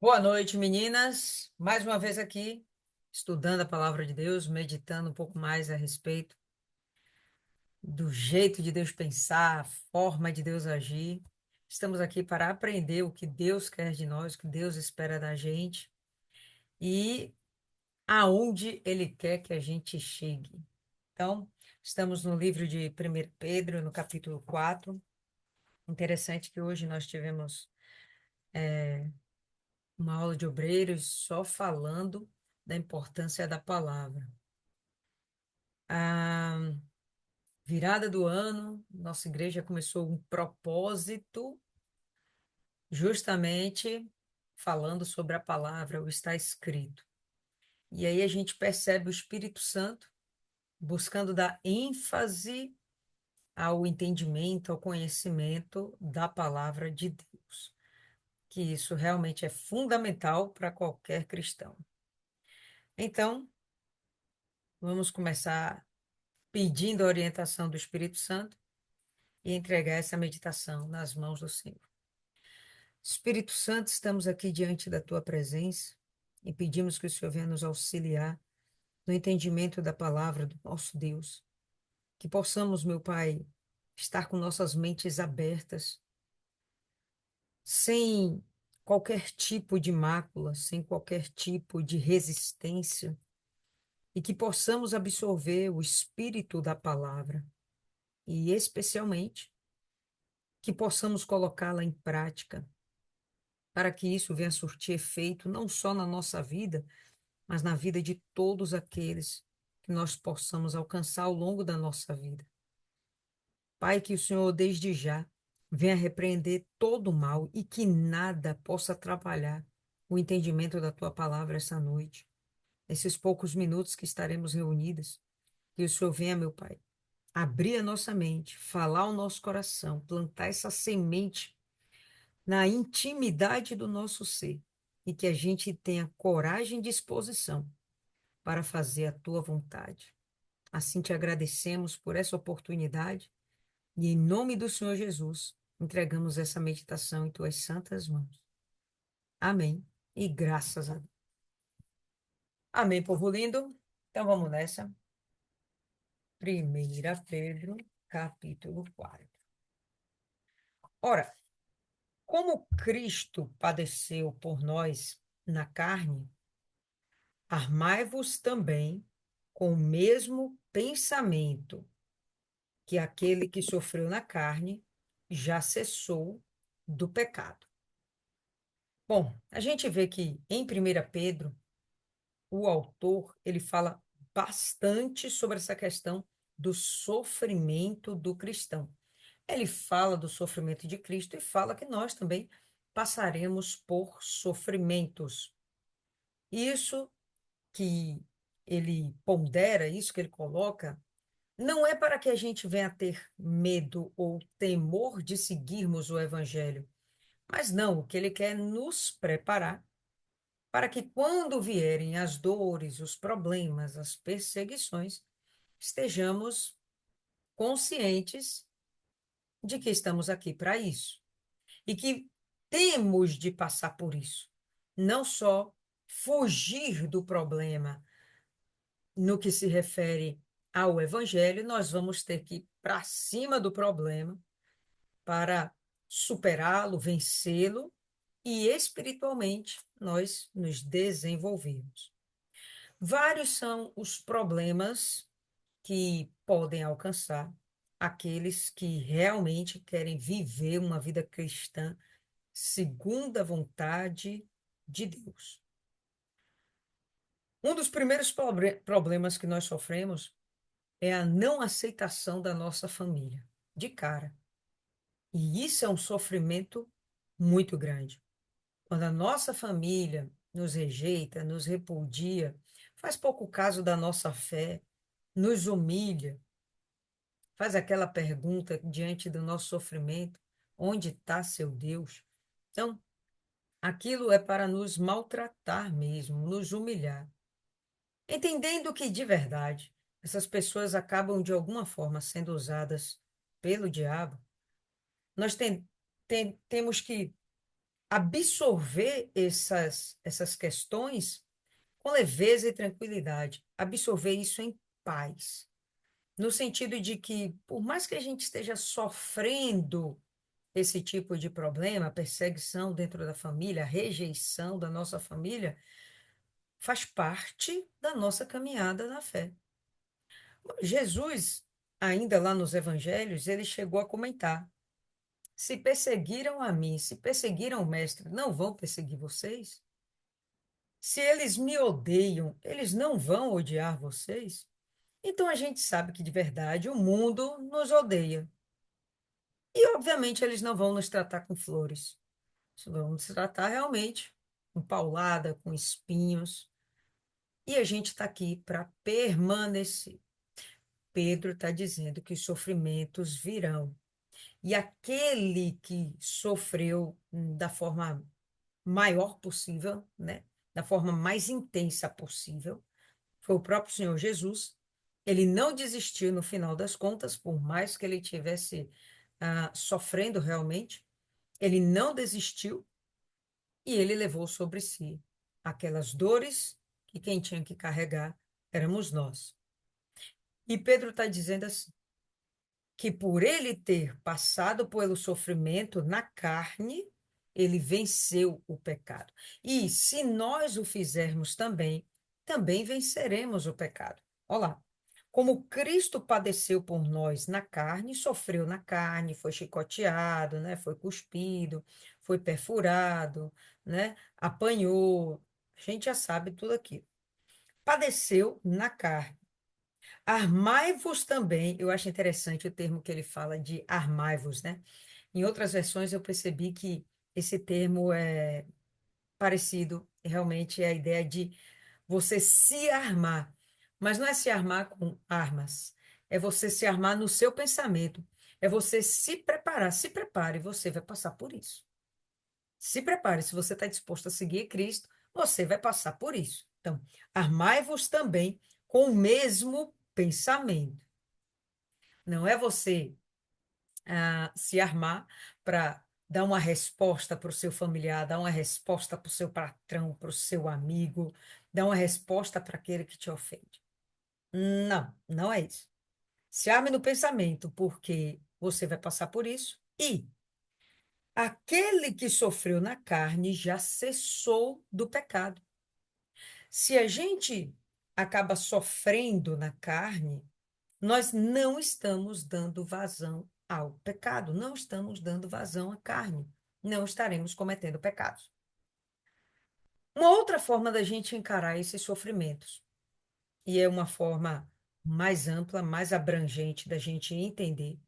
Boa noite, meninas. Mais uma vez aqui, estudando a palavra de Deus, meditando um pouco mais a respeito do jeito de Deus pensar, a forma de Deus agir. Estamos aqui para aprender o que Deus quer de nós, o que Deus espera da gente e aonde Ele quer que a gente chegue. Então, estamos no livro de 1 Pedro, no capítulo 4. Interessante que hoje nós tivemos uma aula de obreiros só falando da importância da palavra. A virada do ano, nossa igreja começou um propósito, justamente falando sobre a palavra, o está escrito. E aí a gente percebe o Espírito Santo buscando dar ênfase ao entendimento, ao conhecimento da palavra de Deus, que isso realmente é fundamental para qualquer cristão. Então, vamos começar pedindo a orientação do Espírito Santo e entregar essa meditação nas mãos do Senhor. Espírito Santo, estamos aqui diante da tua presença e pedimos que o Senhor venha nos auxiliar no entendimento da palavra do nosso Deus. Que possamos, meu Pai, estar com nossas mentes abertas, sem qualquer tipo de mácula, sem qualquer tipo de resistência, e que possamos absorver o espírito da palavra e, especialmente, que possamos colocá-la em prática, para que isso venha surtir efeito não só na nossa vida, mas na vida de todos aqueles que nós possamos alcançar ao longo da nossa vida. Pai, que o Senhor, desde já, venha repreender todo o mal e que nada possa atrapalhar o entendimento da tua palavra essa noite. Nesses poucos minutos que estaremos reunidas, que o Senhor venha, meu Pai, abrir a nossa mente, falar o nosso coração, plantar essa semente na intimidade do nosso ser e que a gente tenha coragem e disposição para fazer a tua vontade. Assim te agradecemos por essa oportunidade e, em nome do Senhor Jesus, entregamos essa meditação em tuas santas mãos. Amém. E graças a Deus. Amém, povo lindo. Então vamos nessa. 1 Pedro, capítulo 4. Ora, como Cristo padeceu por nós na carne, armai-vos também com o mesmo pensamento, que aquele que sofreu na carne já cessou do pecado. Bom, a gente vê que em 1 Pedro, o autor, ele fala bastante sobre essa questão do sofrimento do cristão. Ele fala do sofrimento de Cristo e fala que nós também passaremos por sofrimentos. Isso que ele pondera, isso que ele coloca, não é para que a gente venha a ter medo ou temor de seguirmos o evangelho, mas não, o que ele quer é nos preparar para que quando vierem as dores, os problemas, as perseguições, estejamos conscientes de que estamos aqui para isso e que temos de passar por isso, não só fugir do problema no que se refere ao evangelho, nós vamos ter que ir para cima do problema para superá-lo, vencê-lo e espiritualmente nós nos desenvolvermos. Vários são os problemas que podem alcançar aqueles que realmente querem viver uma vida cristã segundo a vontade de Deus. Um dos primeiros problemas que nós sofremos é a não aceitação da nossa família, de cara. E isso é um sofrimento muito grande. Quando a nossa família nos rejeita, nos repudia, faz pouco caso da nossa fé, nos humilha, faz aquela pergunta diante do nosso sofrimento: onde está seu Deus? Então, aquilo é para nos maltratar mesmo, nos humilhar. Entendendo que, de verdade, essas pessoas acabam de alguma forma sendo usadas pelo diabo, nós temos que absorver essas questões com leveza e tranquilidade, absorver isso em paz. No sentido de que, por mais que a gente esteja sofrendo esse tipo de problema, perseguição dentro da família, rejeição da nossa família, faz parte da nossa caminhada na fé. Jesus, ainda lá nos evangelhos, ele chegou a comentar: se perseguiram a mim, se perseguiram o mestre, não vão perseguir vocês? Se eles me odeiam, eles não vão odiar vocês? Então a gente sabe que de verdade o mundo nos odeia. E obviamente eles não vão nos tratar com flores. Eles vão nos tratar realmente com paulada, com espinhos. E a gente está aqui para permanecer. Pedro está dizendo que os sofrimentos virão. E aquele que sofreu da forma maior possível, né? Da forma mais intensa possível, foi o próprio Senhor Jesus. Ele não desistiu no final das contas, por mais que ele tivesse sofrendo realmente, ele não desistiu e ele levou sobre si aquelas dores que quem tinha que carregar éramos nós. E Pedro está dizendo assim, que por ele ter passado pelo sofrimento na carne, ele venceu o pecado. E se nós o fizermos também, também venceremos o pecado. Olha lá. Como Cristo padeceu por nós na carne, sofreu na carne, foi chicoteado, né? Foi cuspido, foi perfurado, né? Apanhou. A gente já sabe tudo aquilo. Padeceu na carne. Armai-vos também, eu acho interessante o termo que ele fala de armai-vos, né? Em outras versões eu percebi que esse termo é parecido, realmente é a ideia de você se armar, mas não é se armar com armas, é você se armar no seu pensamento, é você se preparar, se prepare, você vai passar por isso. Se prepare, se você está disposto a seguir Cristo, você vai passar por isso. Então, armai-vos também com o mesmo pensamento. Não é você se armar para dar uma resposta para o seu familiar, dar uma resposta para o seu patrão, para o seu amigo, dar uma resposta para aquele que te ofende. Não, não é isso. Se arme no pensamento, porque você vai passar por isso. E aquele que sofreu na carne já cessou do pecado. Se a gente acaba sofrendo na carne, nós não estamos dando vazão ao pecado, não estamos dando vazão à carne, não estaremos cometendo pecados. Uma outra forma da gente encarar esses sofrimentos, e é uma forma mais ampla, mais abrangente da gente entender,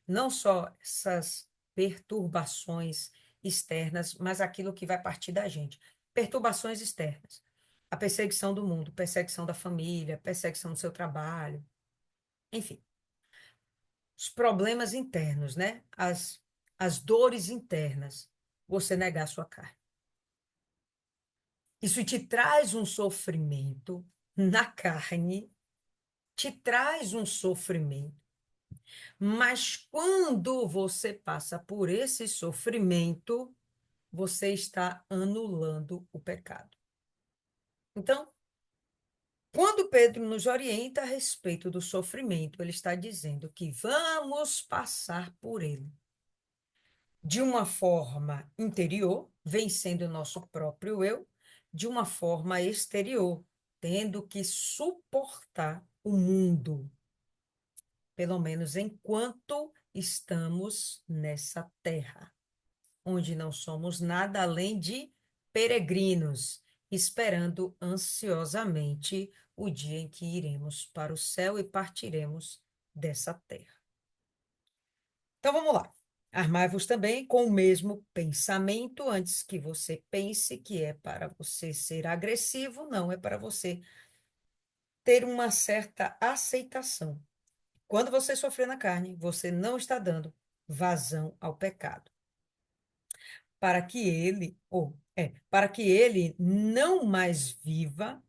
não só essas perturbações externas, mas aquilo que vai partir da gente. Perturbações externas. A perseguição do mundo, perseguição da família, perseguição do seu trabalho, enfim os problemas internos, né? As dores internas, você negar a sua carne. Isso te traz um sofrimento na carne, te traz um sofrimento, mas quando você passa por esse sofrimento, você está anulando o pecado. Então, quando Pedro nos orienta a respeito do sofrimento, ele está dizendo que vamos passar por ele de uma forma interior, vencendo o nosso próprio eu, de uma forma exterior, tendo que suportar o mundo, pelo menos enquanto estamos nessa terra, onde não somos nada além de peregrinos, esperando ansiosamente o dia em que iremos para o céu e partiremos dessa terra. Então vamos lá. Armai-vos também com o mesmo pensamento antes que você pense que é para você ser agressivo, não é para você ter uma certa aceitação. Quando você sofrer na carne, você não está dando vazão ao pecado. Para que ele não mais viva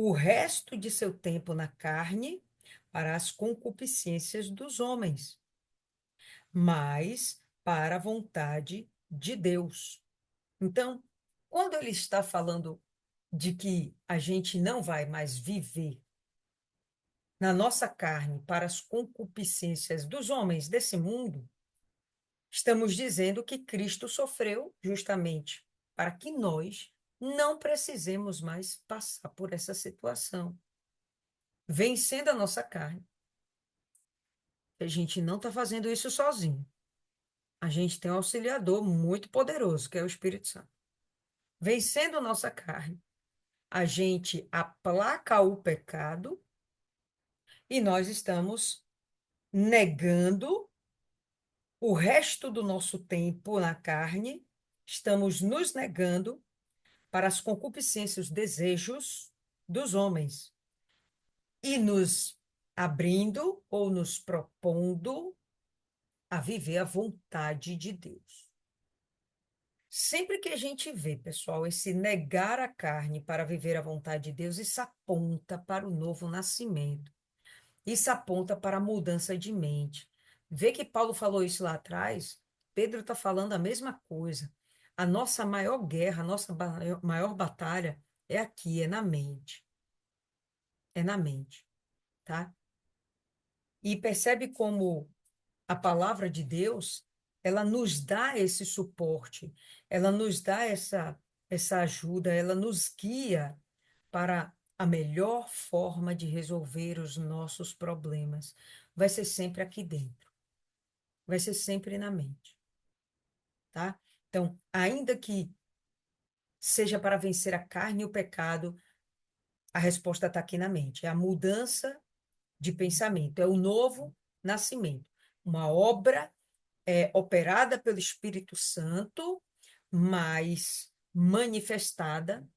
o resto de seu tempo na carne para as concupiscências dos homens, mas para a vontade de Deus. Então, quando ele está falando de que a gente não vai mais viver na nossa carne para as concupiscências dos homens desse mundo, estamos dizendo que Cristo sofreu justamente para que nós não precisemos mais passar por essa situação, vencendo a nossa carne. A gente não está fazendo isso sozinho. A gente tem um auxiliador muito poderoso, que é o Espírito Santo. Vencendo a nossa carne, a gente aplaca o pecado e nós estamos negando o resto do nosso tempo na carne, estamos nos negando para as concupiscências, os desejos dos homens e nos abrindo ou nos propondo a viver a vontade de Deus. Sempre que a gente vê, pessoal, esse negar a carne para viver a vontade de Deus, isso aponta para o novo nascimento. Isso aponta para a mudança de mente. Vê que Paulo falou isso lá atrás? Pedro está falando a mesma coisa. A nossa maior guerra, a nossa maior batalha é aqui, é na mente. É na mente, tá? E percebe como a palavra de Deus, ela nos dá esse suporte, ela nos dá essa ajuda, ela nos guia para a melhor forma de resolver os nossos problemas. Vai ser sempre aqui dentro, vai ser sempre na mente, tá? Então, ainda que seja para vencer a carne e o pecado, a resposta está aqui na mente. É a mudança de pensamento, é o novo nascimento. Uma obra operada pelo Espírito Santo, mas manifestada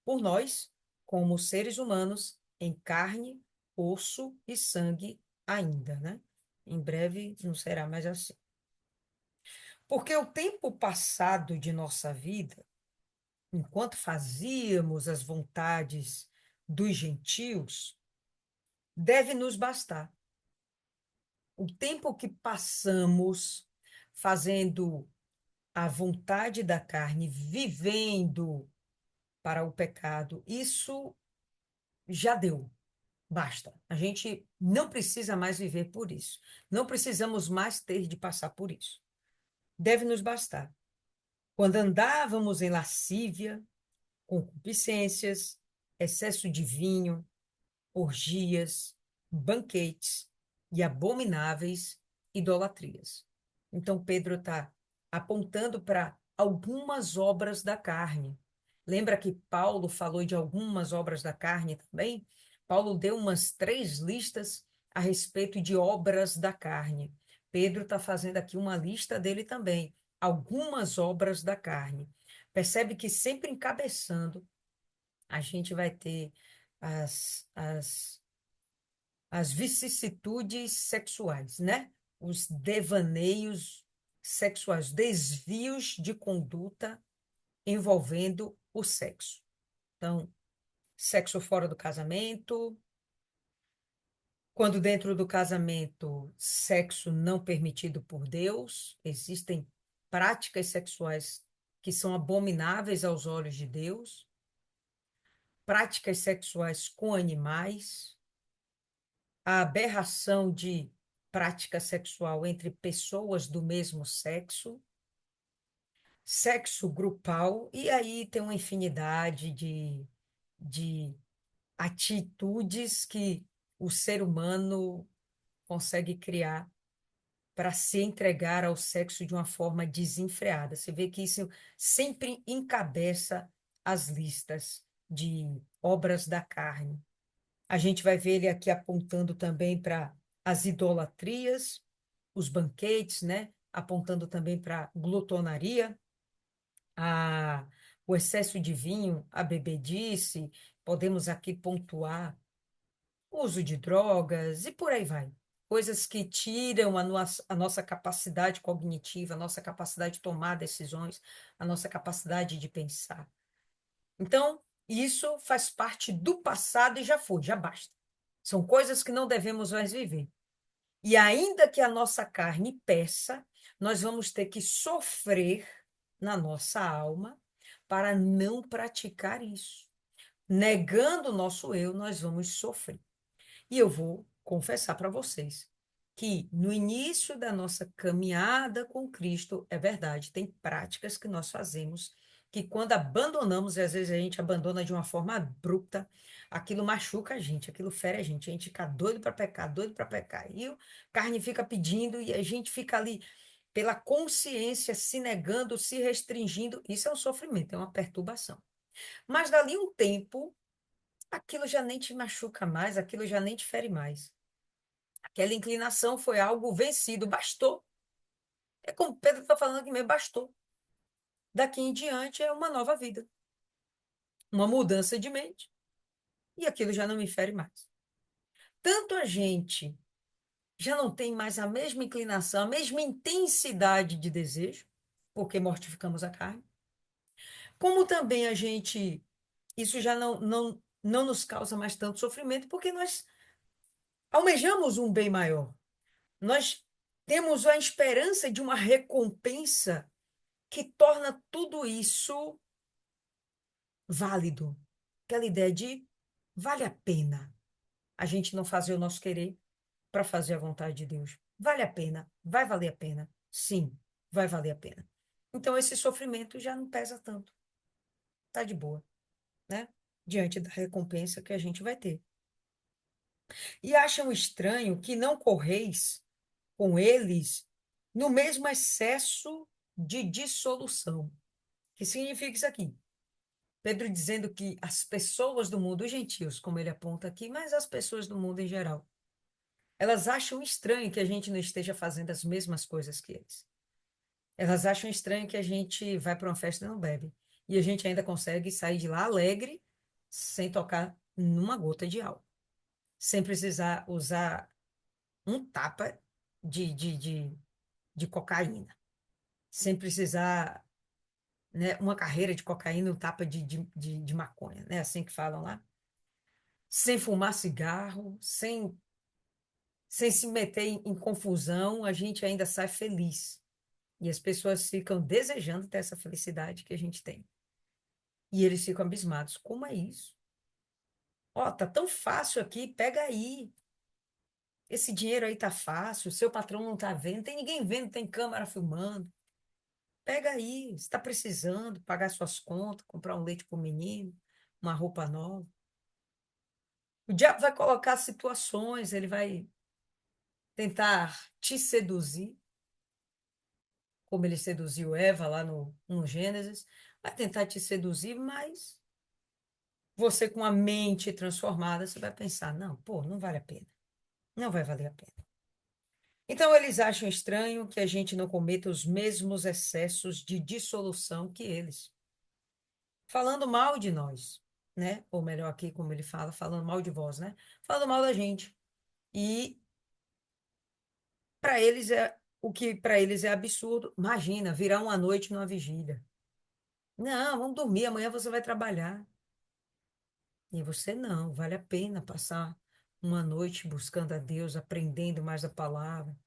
por nós, como seres humanos, em carne, osso e sangue ainda, né? Em breve não será mais assim. Porque o tempo passado de nossa vida, enquanto fazíamos as vontades dos gentios, deve nos bastar. O tempo que passamos fazendo a vontade da carne, vivendo para o pecado, isso já deu. Basta. A gente não precisa mais viver por isso. Não precisamos mais ter de passar por isso. Deve nos bastar. Quando andávamos em lascívia, concupiscências, excesso de vinho, orgias, banquetes e abomináveis idolatrias. Então, Pedro está apontando para algumas obras da carne. Lembra que Paulo falou de algumas obras da carne também? Paulo deu umas 3 listas a respeito de obras da carne. Pedro está fazendo aqui uma lista dele também. Algumas obras da carne. Percebe que sempre encabeçando, a gente vai ter as, as, as vicissitudes sexuais, né? Os devaneios sexuais, desvios de conduta envolvendo o sexo. Então, sexo fora do casamento, quando dentro do casamento, sexo não permitido por Deus, existem práticas sexuais que são abomináveis aos olhos de Deus, práticas sexuais com animais, a aberração de prática sexual entre pessoas do mesmo sexo, sexo grupal, e aí tem uma infinidade de atitudes que o ser humano consegue criar para se entregar ao sexo de uma forma desenfreada. Você vê que isso sempre encabeça as listas de obras da carne. A gente vai ver ele aqui apontando também para as idolatrias, os banquetes, né? Apontando também para a glutonaria, o excesso de vinho, a bebedice. Podemos aqui pontuar o uso de drogas e por aí vai. Coisas que tiram a nossa capacidade cognitiva, a nossa capacidade de tomar decisões, a nossa capacidade de pensar. Então, isso faz parte do passado e já foi, já basta. São coisas que não devemos mais viver. E ainda que a nossa carne peça, nós vamos ter que sofrer na nossa alma para não praticar isso. Negando o nosso eu, nós vamos sofrer. E eu vou confessar para vocês que no início da nossa caminhada com Cristo, é verdade, tem práticas que nós fazemos que quando abandonamos, e às vezes a gente abandona de uma forma abrupta, aquilo machuca a gente, aquilo fere a gente fica doido para pecar, doido para pecar. E a carne fica pedindo e a gente fica ali pela consciência se negando, se restringindo. Isso é um sofrimento, é uma perturbação. Mas dali um tempo, aquilo já nem te machuca mais, aquilo já nem te fere mais. Aquela inclinação foi algo vencido, bastou. É como Pedro está falando aqui mesmo, bastou. Daqui em diante é uma nova vida, uma mudança de mente, e aquilo já não me fere mais. Tanto a gente já não tem mais a mesma inclinação, a mesma intensidade de desejo, porque mortificamos a carne, como também a gente, isso já não nos causa mais tanto sofrimento, porque nós almejamos um bem maior. Nós temos a esperança de uma recompensa que torna tudo isso válido. Aquela ideia de vale a pena a gente não fazer o nosso querer para fazer a vontade de Deus. Vale a pena, vai valer a pena. Sim, vai valer a pena. Então esse sofrimento já não pesa tanto. Tá de boa, né? Diante da recompensa que a gente vai ter. E acham estranho que não correis com eles no mesmo excesso de dissolução. Que significa isso aqui? Pedro dizendo que as pessoas do mundo, os gentios, como ele aponta aqui, mas as pessoas do mundo em geral, elas acham estranho que a gente não esteja fazendo as mesmas coisas que eles. Elas acham estranho que a gente vai para uma festa e não bebe. E a gente ainda consegue sair de lá alegre, sem tocar numa gota de álcool. Sem precisar usar um tapa de, de, de, de cocaína. Sem precisar, né, uma carreira de cocaína, um tapa de maconha, né? Assim que falam lá. Sem fumar cigarro, sem se meter em confusão, a gente ainda sai feliz. E as pessoas ficam desejando ter essa felicidade que a gente tem. E eles ficam abismados. Como é isso? Ó, tá tão fácil aqui, pega aí. Esse dinheiro aí tá fácil, seu patrão não tá vendo, tem ninguém vendo, tem câmera filmando. Pega aí, você está precisando pagar suas contas, comprar um leite para o menino, uma roupa nova. O diabo vai colocar situações, ele vai tentar te seduzir, como ele seduziu Eva lá no Gênesis, vai tentar te seduzir, mas você com a mente transformada, você vai pensar, não, pô, não vale a pena, não vai valer a pena. Então eles acham estranho que a gente não cometa os mesmos excessos de dissolução que eles, falando mal de nós, né? Ou melhor aqui, como ele fala, falando mal de vós, né? Falando mal da gente. E para eles é o que para eles é absurdo. Imagina, virar uma noite numa vigília. Não, vamos dormir, amanhã você vai trabalhar. E você não, vale a pena passar uma noite buscando a Deus, aprendendo mais a palavra,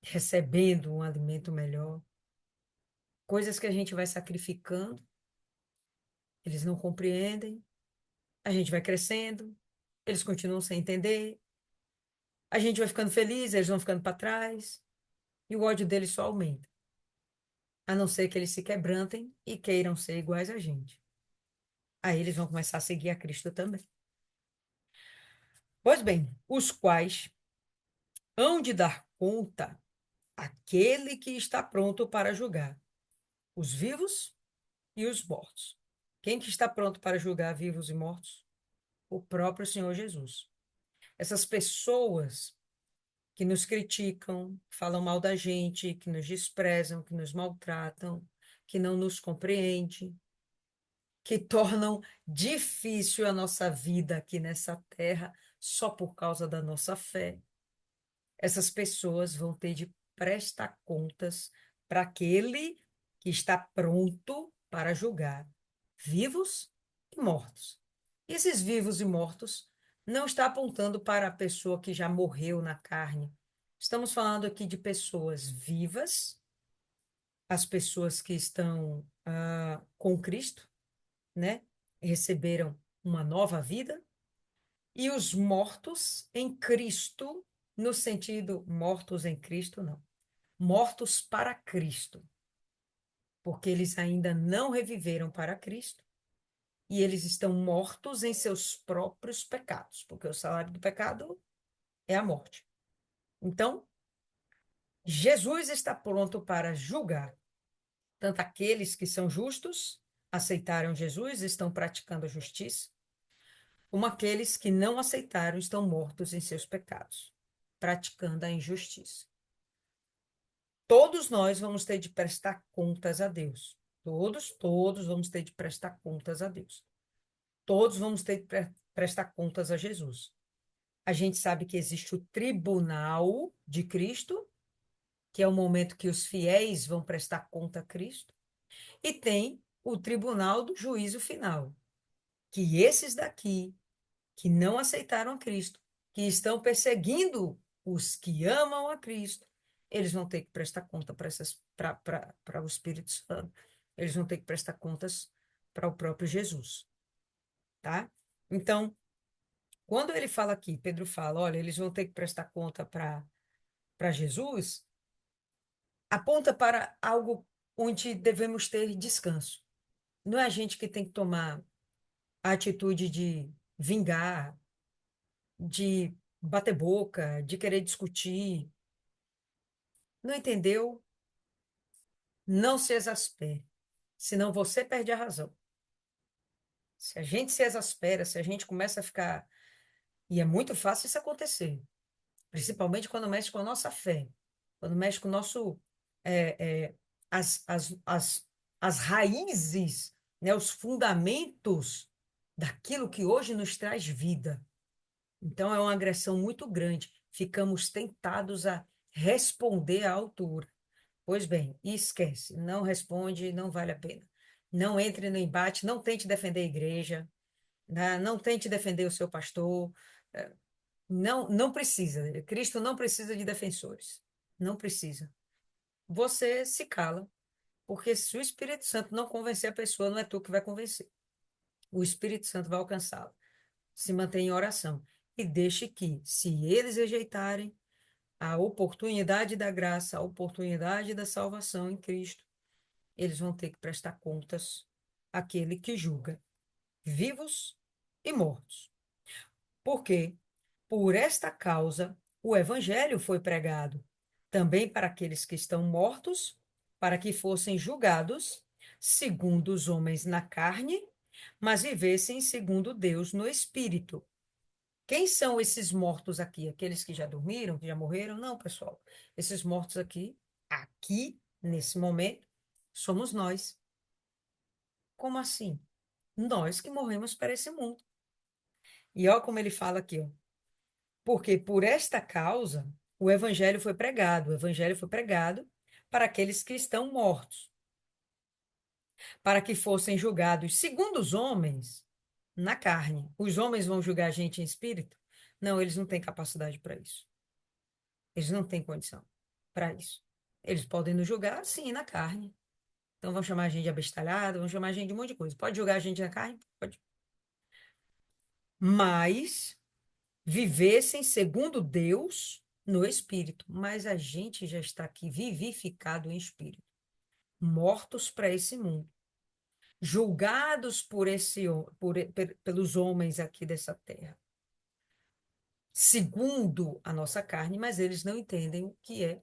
recebendo um alimento melhor. Coisas que a gente vai sacrificando, eles não compreendem, a gente vai crescendo, eles continuam sem entender, a gente vai ficando feliz, eles vão ficando para trás, e o ódio deles só aumenta. A não ser que eles se quebrantem e queiram ser iguais a gente. Aí eles vão começar a seguir a Cristo também. Pois bem, os quais hão de dar conta àquele que está pronto para julgar os vivos e os mortos. Quem que está pronto para julgar vivos e mortos? O próprio Senhor Jesus. Essas pessoas que nos criticam, falam mal da gente, que nos desprezam, que nos maltratam, que não nos compreendem, que tornam difícil a nossa vida aqui nessa terra só por causa da nossa fé. Essas pessoas vão ter de prestar contas para aquele que está pronto para julgar vivos e mortos. E esses vivos e mortos não está apontando para a pessoa que já morreu na carne. Estamos falando aqui de pessoas vivas as pessoas que estão com Cristo, né? Receberam uma nova vida, e os mortos em Cristo, no sentido mortos em Cristo, não, mortos para Cristo, porque eles ainda não reviveram para Cristo e eles estão mortos em seus próprios pecados, porque o salário do pecado é a morte. Então, Jesus está pronto para julgar tanto aqueles que são justos, aceitaram Jesus, estão praticando a justiça, como aqueles que não aceitaram, estão mortos em seus pecados, praticando a injustiça. Todos nós vamos ter de prestar contas a Deus. Todos vamos ter de prestar contas a Deus. Todos vamos ter de prestar contas a Jesus. A gente sabe que existe o tribunal de Cristo, que é o momento que os fiéis vão prestar conta a Cristo, e tem o tribunal do juízo final, que esses daqui, que não aceitaram a Cristo, que estão perseguindo os que amam a Cristo, eles vão ter que prestar conta para o Espírito Santo. Eles vão ter que prestar contas para o próprio Jesus, tá? Então, quando ele fala aqui, Pedro fala, olha, eles vão ter que prestar conta para Jesus, aponta para algo onde devemos ter descanso. Não é a gente que tem que tomar a atitude de vingar, de bater boca, de querer discutir. Não entendeu? Não se exaspere, senão você perde a razão. Se a gente se exaspera, se a gente começa a ficar. E é muito fácil isso acontecer, principalmente quando mexe com a nossa fé, quando mexe com o nosso. é, é, as, as, as, as raízes, né, os fundamentos daquilo que hoje nos traz vida. Então, é uma agressão muito grande. Ficamos tentados a responder à altura. Pois bem, esquece, não responde, não vale a pena. Não entre no embate, não tente defender a igreja, né? Não tente defender o seu pastor. Não, não precisa. Cristo não precisa de defensores. Não precisa. Você se cala, porque se o Espírito Santo não convencer a pessoa, não é tu que vai convencer. O Espírito Santo vai alcançá-la. Se mantenha em oração e deixe que, se eles rejeitarem a oportunidade da graça, a oportunidade da salvação em Cristo, eles vão ter que prestar contas àquele que julga vivos e mortos. Porque, por esta causa, o evangelho foi pregado também para aqueles que estão mortos, para que fossem julgados segundo os homens na carne, mas vivessem segundo Deus no espírito. Quem são esses mortos aqui? Aqueles que já dormiram, que já morreram? Não, pessoal. Esses mortos aqui, nesse momento, somos nós. Como assim? Nós que morremos para esse mundo. E olha como ele fala aqui, ó. Porque por esta causa o evangelho foi pregado para aqueles que estão mortos, para que fossem julgados segundo os homens na carne. Os homens vão julgar a gente em espírito? Não, eles não têm capacidade para isso. Eles não têm condição para isso. Eles podem nos julgar, sim, na carne. Então vão chamar a gente de abestalhado, vão chamar a gente de um monte de coisa. Pode julgar a gente na carne? Pode. Mas vivessem segundo Deus no espírito. Mas a gente já está aqui vivificado em espírito, mortos para esse mundo, julgados pelos homens aqui dessa terra, segundo a nossa carne, mas eles não entendem o que é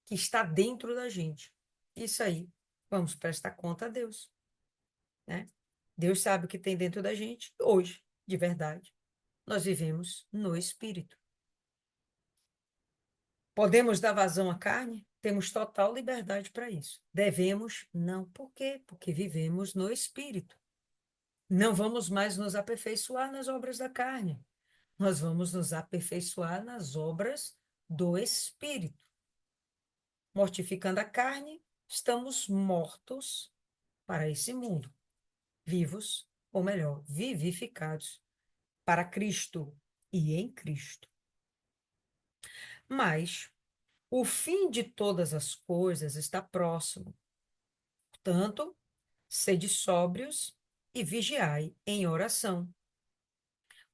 que está dentro da gente. Isso aí, vamos prestar conta a Deus, né? Deus sabe o que tem dentro da gente hoje, de verdade. Nós vivemos no espírito. Podemos dar vazão à carne? Temos total liberdade para isso. Devemos? Não. Por quê? Porque vivemos no Espírito. Não vamos mais nos aperfeiçoar nas obras da carne. Nós vamos nos aperfeiçoar nas obras do Espírito. Mortificando a carne, estamos mortos para esse mundo. Vivos, ou melhor, vivificados para Cristo e em Cristo. Mas o fim de todas as coisas está próximo. Portanto, sede sóbrios e vigiai em oração.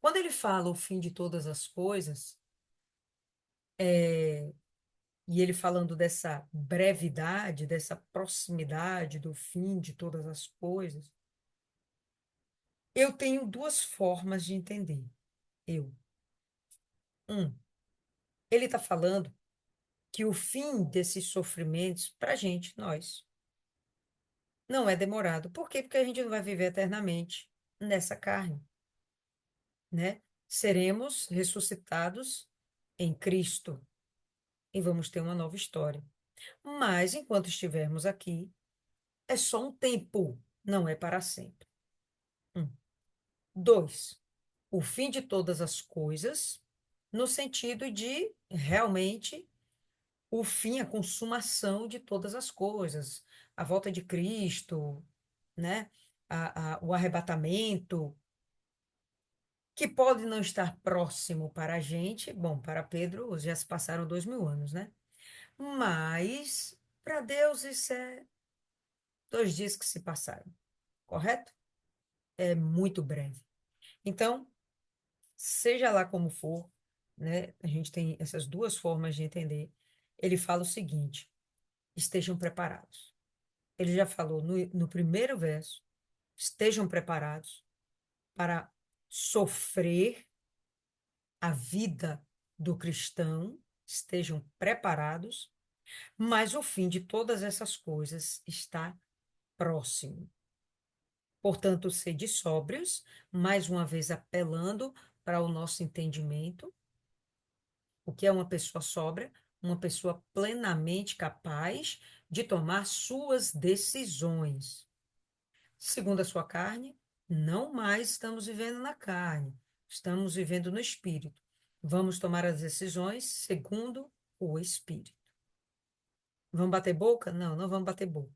Quando ele fala o fim de todas as coisas, e ele falando dessa brevidade, dessa proximidade do fim de todas as coisas, eu tenho duas formas de entender. Eu. Um, ele está falando que o fim desses sofrimentos, para a gente, nós, não é demorado. Por quê? Porque a gente não vai viver eternamente nessa carne, né? Seremos ressuscitados em Cristo e vamos ter uma nova história. Mas enquanto estivermos aqui, é só um tempo, não é para sempre. Um. Dois, o fim de todas as coisas, no sentido de realmente o fim, a consumação de todas as coisas, a volta de Cristo, né? O arrebatamento, que pode não estar próximo para a gente, bom, para Pedro já se passaram 2000 anos, né? Mas para Deus isso é 2 dias que se passaram, correto? É muito breve. Então, seja lá como for, né? A gente tem essas duas formas de entender. Ele fala o seguinte: estejam preparados. Ele já falou no primeiro verso, estejam preparados para sofrer a vida do cristão, estejam preparados, mas o fim de todas essas coisas está próximo. Portanto, sede sóbrios, mais uma vez apelando para o nosso entendimento. O que é uma pessoa sóbria? Uma pessoa plenamente capaz de tomar suas decisões. Segundo a sua carne, não mais estamos vivendo na carne, estamos vivendo no espírito. Vamos tomar as decisões segundo o espírito. Vamos bater boca? Não, não vamos bater boca.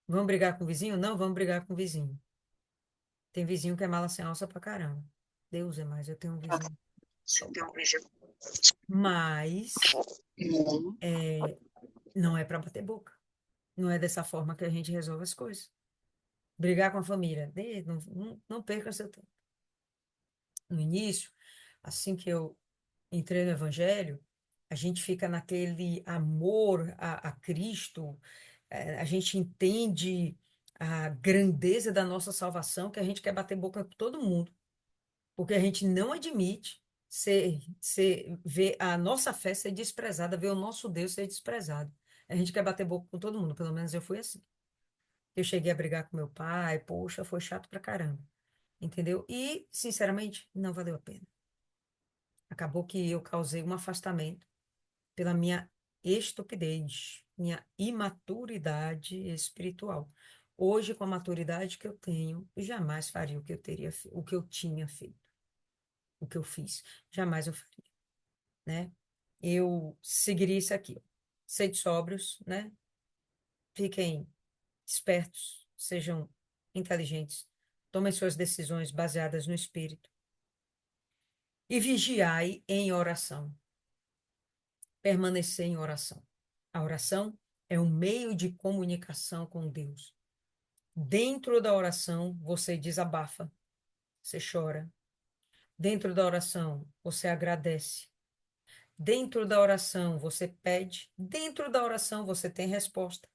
Vamos brigar com o vizinho? Não, vamos brigar com o vizinho. Tem vizinho que é mala sem alça pra caramba. Deus é mais, eu tenho um vizinho. Você tem um vídeo. Mas é, não é para bater boca. Não é dessa forma que a gente resolve as coisas. Brigar com a família. Não perca seu tempo. No início, assim que eu entrei no Evangelho, a gente fica naquele amor a Cristo, a gente entende a grandeza da nossa salvação, que a gente quer bater boca com todo mundo, porque a gente não admite ver a nossa fé ser desprezada, ver o nosso Deus ser desprezado. A gente quer bater boca com todo mundo, pelo menos eu fui assim. Eu cheguei a brigar com meu pai, poxa, foi chato pra caramba, entendeu? E, sinceramente, não valeu a pena. Acabou que eu causei um afastamento pela minha estupidez, minha imaturidade espiritual. Hoje, com a maturidade que eu tenho, eu jamais faria o que eu teria, o que eu tinha feito, o que eu fiz. Jamais eu faria, né? Eu seguiria isso aqui. Sede sóbrios, né? Fiquem espertos, sejam inteligentes, tomem suas decisões baseadas no espírito e vigiai em oração. Permanecer em oração. A oração é um meio de comunicação com Deus. Dentro da oração, você desabafa, você chora. Dentro da oração, você agradece. Dentro da oração, você pede. Dentro da oração, você tem resposta.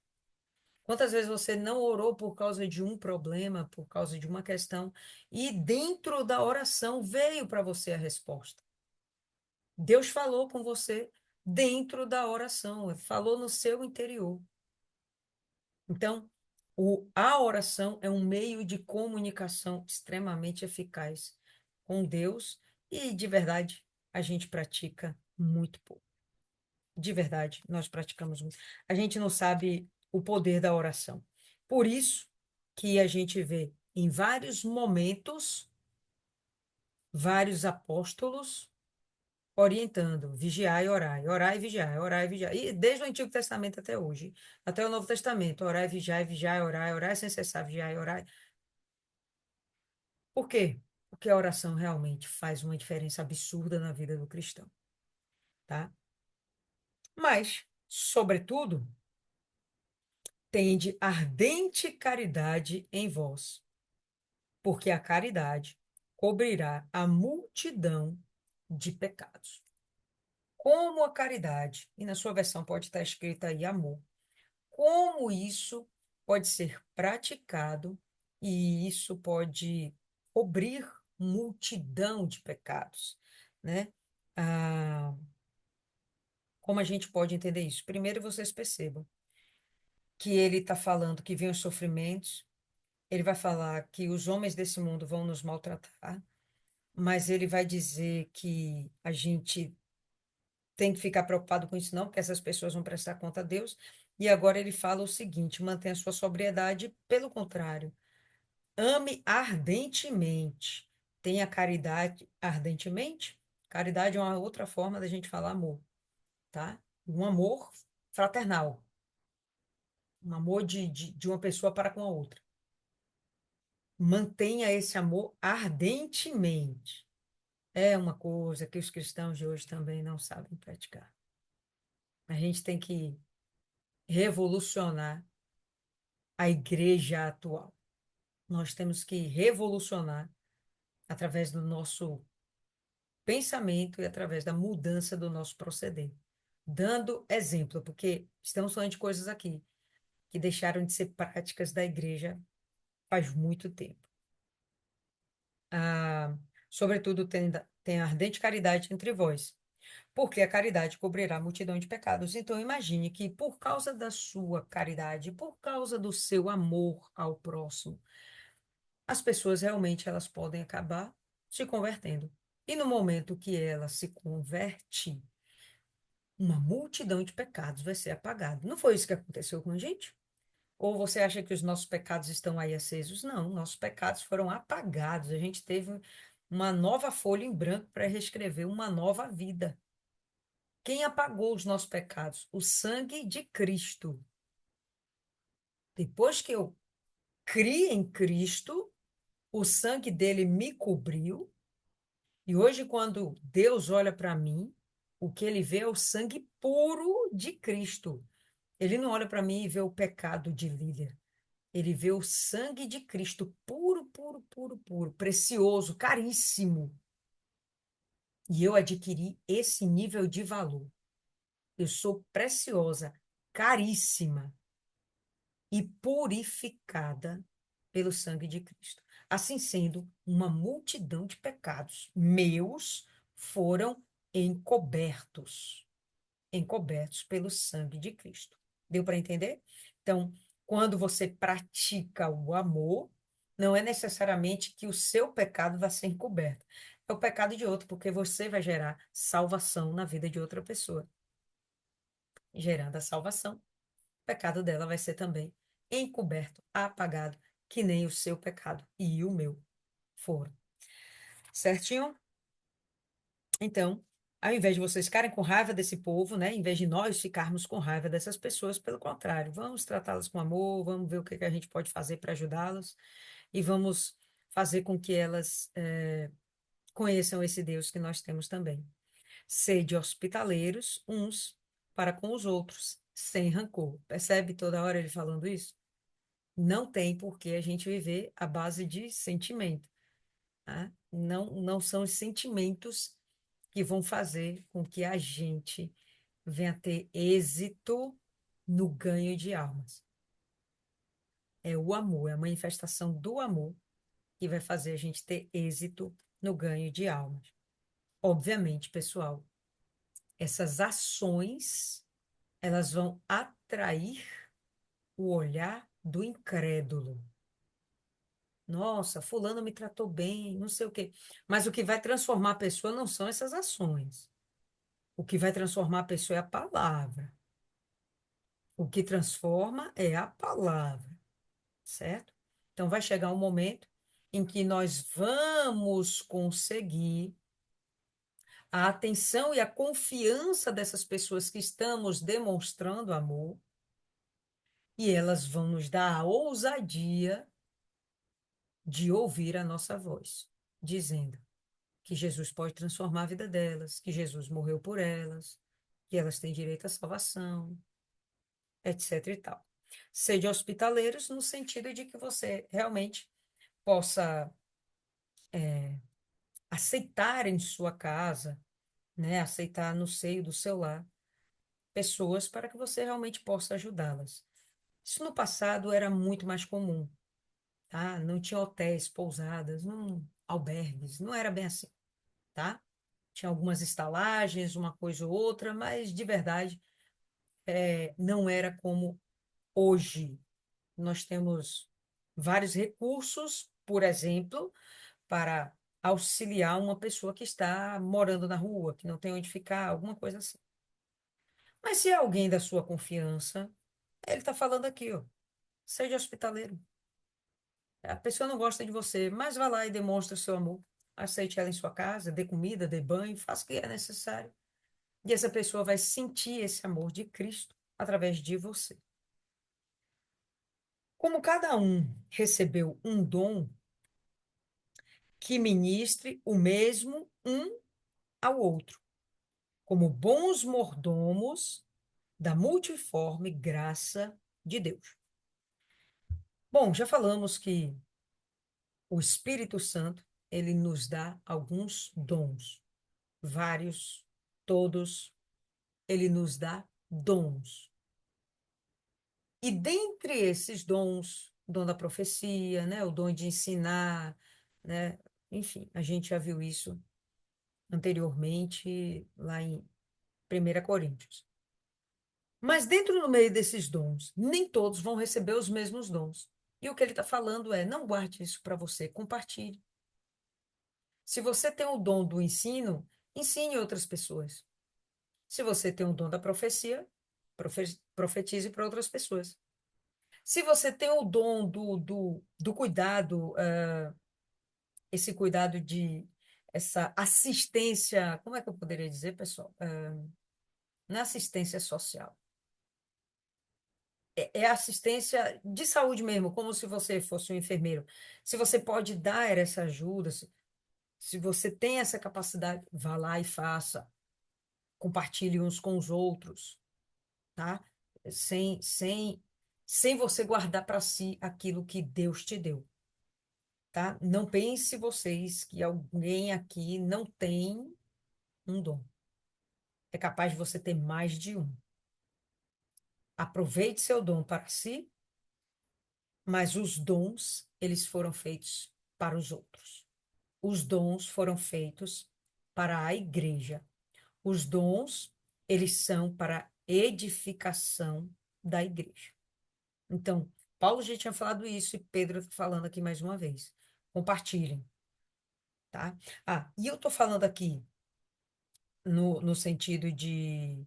Quantas vezes você não orou por causa de um problema, por causa de uma questão, e dentro da oração veio para você a resposta? Deus falou com você dentro da oração, falou no seu interior. Então, a oração é um meio de comunicação extremamente eficaz com Deus e, de verdade, a gente pratica muito pouco. De verdade, nós praticamos muito. A gente não sabe o poder da oração. Por isso que a gente vê em vários momentos vários apóstolos orientando, vigiai e vigiai, orai e vigiai. E desde o Antigo Testamento até hoje, até o Novo Testamento, orai, vigiai, orai sem cessar, vigiai, orai. Por quê? Porque a oração realmente faz uma diferença absurda na vida do cristão, tá? Mas, sobretudo, tende ardente caridade em vós, porque a caridade cobrirá a multidão de pecados. Como a caridade, e na sua versão pode estar escrito aí amor, como isso pode ser praticado e isso pode cobrir multidão de pecados, né? Ah, como a gente pode entender isso? Primeiro, vocês percebam que ele está falando que vem os sofrimentos, ele vai falar que os homens desse mundo vão nos maltratar, mas ele vai dizer que a gente tem que ficar preocupado com isso, não, porque essas pessoas vão prestar conta a Deus. E agora ele fala o seguinte: mantenha a sua sobriedade, pelo contrário, ame ardentemente, tenha caridade ardentemente. Caridade é uma outra forma da gente falar amor, tá? Um amor fraternal, um amor de uma pessoa para com a outra. Mantenha esse amor ardentemente. É uma coisa que os cristãos de hoje também não sabem praticar. A gente tem que revolucionar a igreja atual. Nós temos que revolucionar através do nosso pensamento e através da mudança do nosso proceder, dando exemplo, porque estamos falando de coisas aqui que deixaram de ser práticas da igreja faz muito tempo. Ah, sobretudo, tem ardente caridade entre vós, porque a caridade cobrirá a multidão de pecados. Então, imagine que por causa da sua caridade, por causa do seu amor ao próximo, as pessoas realmente elas podem acabar se convertendo. E no momento que ela se converte, uma multidão de pecados vai ser apagada. Não foi isso que aconteceu com a gente? Ou você acha que os nossos pecados estão aí acesos? Não, nossos pecados foram apagados. A gente teve uma nova folha em branco para reescrever uma nova vida. Quem apagou os nossos pecados? O sangue de Cristo. Depois que eu criei em Cristo, o sangue dele me cobriu. E hoje, quando Deus olha para mim, o que ele vê é o sangue puro de Cristo. Ele não olha para mim e vê o pecado de Lília. Ele vê o sangue de Cristo puro, puro, puro, puro, precioso, caríssimo. E eu adquiri esse nível de valor. Eu sou preciosa, caríssima e purificada pelo sangue de Cristo. Assim sendo, uma multidão de pecados meus foram encobertos, encobertos pelo sangue de Cristo. Deu para entender? Então, quando você pratica o amor, não é necessariamente que o seu pecado vai ser encoberto. É o pecado de outro, porque você vai gerar salvação na vida de outra pessoa. Gerando a salvação, o pecado dela vai ser também encoberto, apagado, que nem o seu pecado e o meu foram. Certinho? Então, ao invés de vocês ficarem com raiva desse povo, né? Em vez de nós ficarmos com raiva dessas pessoas, pelo contrário, vamos tratá-las com amor, vamos ver o que que a gente pode fazer para ajudá-las e vamos fazer com que elas conheçam esse Deus que nós temos também. Sede hospitaleiros uns para com os outros, sem rancor. Percebe toda hora ele falando isso? Não tem por que a gente viver à base de sentimento, tá? Não, não são os sentimentos que vão fazer com que a gente venha ter êxito no ganho de almas. É o amor, é a manifestação do amor que vai fazer a gente ter êxito no ganho de almas. Obviamente, pessoal, essas ações, elas vão atrair o olhar do incrédulo. Nossa, fulano me tratou bem, não sei o quê. Mas o que vai transformar a pessoa não são essas ações. O que vai transformar a pessoa é a palavra. O que transforma é a palavra, certo? Então vai chegar um momento em que nós vamos conseguir a atenção e a confiança dessas pessoas que estamos demonstrando amor, e elas vão nos dar a ousadia de ouvir a nossa voz, dizendo que Jesus pode transformar a vida delas, que Jesus morreu por elas, que elas têm direito à salvação, etc e tal. Sede hospitaleiros no sentido de que você realmente possa aceitar em sua casa, né, aceitar no seio do seu lar pessoas para que você realmente possa ajudá-las. Isso no passado era muito mais comum, tá? Não tinha hotéis, pousadas, não, albergues, não era bem assim, tá? Tinha algumas estalagens, uma coisa ou outra, mas de verdade não era como hoje. Nós temos vários recursos, por exemplo, para auxiliar uma pessoa que está morando na rua, que não tem onde ficar, alguma coisa assim. Mas se é alguém da sua confiança, ele está falando aqui, ó, seja hospitaleiro. A pessoa não gosta de você, mas vá lá e demonstre o seu amor. Aceite ela em sua casa, dê comida, dê banho, faça o que é necessário. E essa pessoa vai sentir esse amor de Cristo através de você. Como cada um recebeu um dom, que ministre o mesmo um ao outro, como bons mordomos da multiforme graça de Deus. Bom, já falamos que o Espírito Santo, ele nos dá alguns dons, vários, todos, ele nos dá dons. E dentre esses dons, o dom da profecia, né, o dom de ensinar, né, enfim, a gente já viu isso anteriormente lá em 1 Coríntios. Mas dentro no meio desses dons, nem todos vão receber os mesmos dons. E o que ele está falando é: não guarde isso para você, compartilhe. Se você tem o dom do ensino, ensine outras pessoas. Se você tem o dom da profecia, profetize para outras pessoas. Se você tem o dom do cuidado, esse cuidado de, essa assistência, como é que eu poderia dizer, pessoal? Não é assistência social. É assistência de saúde mesmo, como se você fosse um enfermeiro. Se você pode dar essa ajuda, se você tem essa capacidade, vá lá e faça. Compartilhe uns com os outros, tá? Sem, sem, sem você guardar para si aquilo que Deus te deu, tá? Não pense vocês que alguém aqui não tem um dom. É capaz de você ter mais de um. Aproveite seu dom para si, mas os dons, eles foram feitos para os outros. Os dons foram feitos para a igreja. Os dons, eles são para edificação da igreja. Então, Paulo já tinha falado isso e Pedro está falando aqui mais uma vez. Compartilhem, tá? Ah, e eu estou falando aqui no sentido de.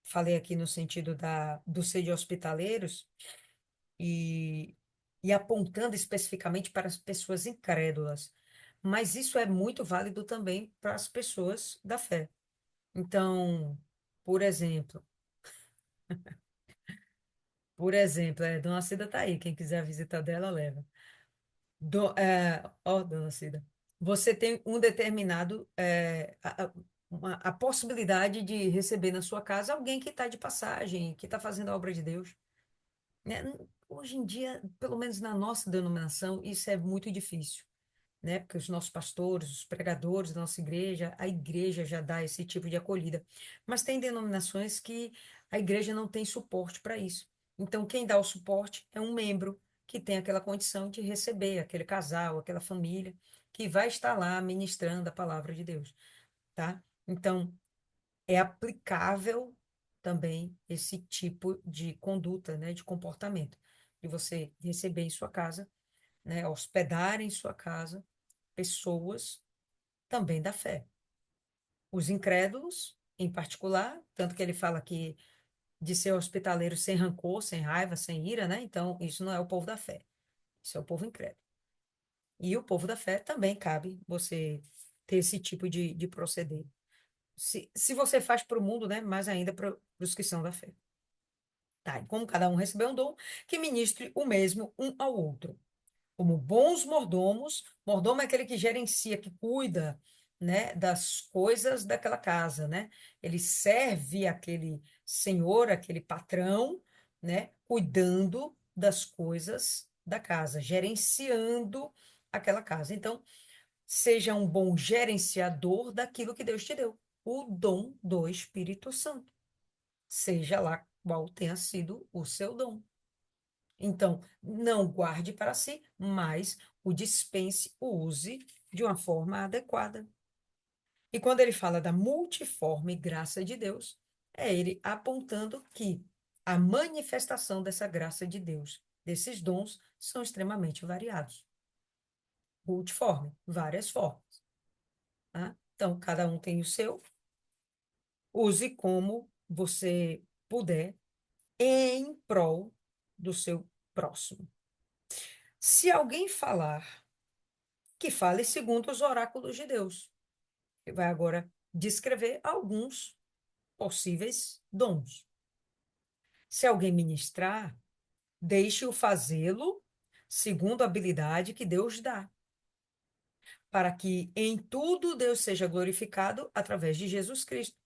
Falei aqui no sentido do ser de hospitaleiros e, e apontando especificamente para as pessoas incrédulas. Mas isso é muito válido também para as pessoas da fé. Então, por exemplo, Dona Cida está aí, quem quiser a visita dela, leva. Dona Cida, você tem um determinado, a possibilidade de receber na sua casa alguém que está de passagem, que está fazendo a obra de Deus, né? Hoje em dia, pelo menos na nossa denominação, isso é muito difícil, né? Porque os nossos pastores, os pregadores da nossa igreja, a igreja já dá esse tipo de acolhida. Mas tem denominações que a igreja não tem suporte para isso. Então, quem dá o suporte é um membro que tem aquela condição de receber aquele casal, aquela família, que vai estar lá ministrando a palavra de Deus, tá? Então, é aplicável também esse tipo de conduta, né, de comportamento, de você receber em sua casa, né, hospedar em sua casa pessoas também da fé. Os incrédulos, em particular, tanto que ele fala que de ser hospitaleiro sem rancor, sem raiva, sem ira, né? Então, isso não é o povo da fé, isso é o povo incrédulo. E o povo da fé também cabe você ter esse tipo de proceder. Se você faz para o mundo, né? Mais ainda para os que são da fé. Tá, e como cada um recebeu um dom, que ministre o mesmo um ao outro. Como bons mordomos, mordomo é aquele que gerencia, que cuida, né, das coisas daquela casa, né? Ele serve aquele senhor, aquele patrão, né, cuidando das coisas da casa, gerenciando aquela casa. Então, seja um bom gerenciador daquilo que Deus te deu, o dom do Espírito Santo, seja lá qual tenha sido o seu dom. Então, não guarde para si, mas o dispense, o use de uma forma adequada. E quando ele fala da multiforme graça de Deus, é ele apontando que a manifestação dessa graça de Deus, desses dons, são extremamente variados. Multiforme, várias formas. Tá? Então, cada um tem o seu, use como você puder em prol do seu próximo. Se alguém falar, que fale segundo os oráculos de Deus. Ele vai agora descrever alguns possíveis dons. Se alguém ministrar, deixe-o fazê-lo segundo a habilidade que Deus dá, para que em tudo Deus seja glorificado através de Jesus Cristo,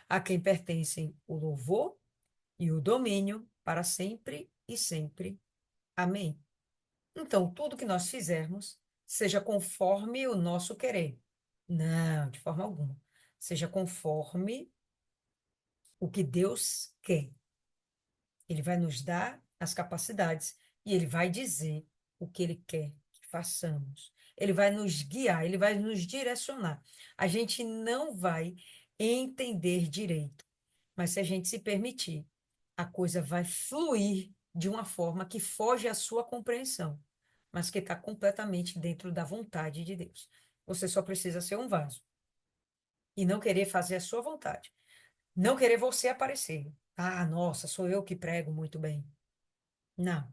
a quem pertencem o louvor e o domínio para sempre e sempre. Amém. Então, tudo que nós fizermos, seja conforme o nosso querer. Não, de forma alguma. Seja conforme o que Deus quer. Ele vai nos dar as capacidades e ele vai dizer o que ele quer que façamos. Ele vai nos guiar, ele vai nos direcionar. A gente não vai entender direito, mas se a gente se permitir, a coisa vai fluir de uma forma que foge à sua compreensão, mas que está completamente dentro da vontade de Deus. Você só precisa ser um vaso e não querer fazer a sua vontade. Não querer você aparecer. Ah, nossa, sou eu que prego muito bem. Não,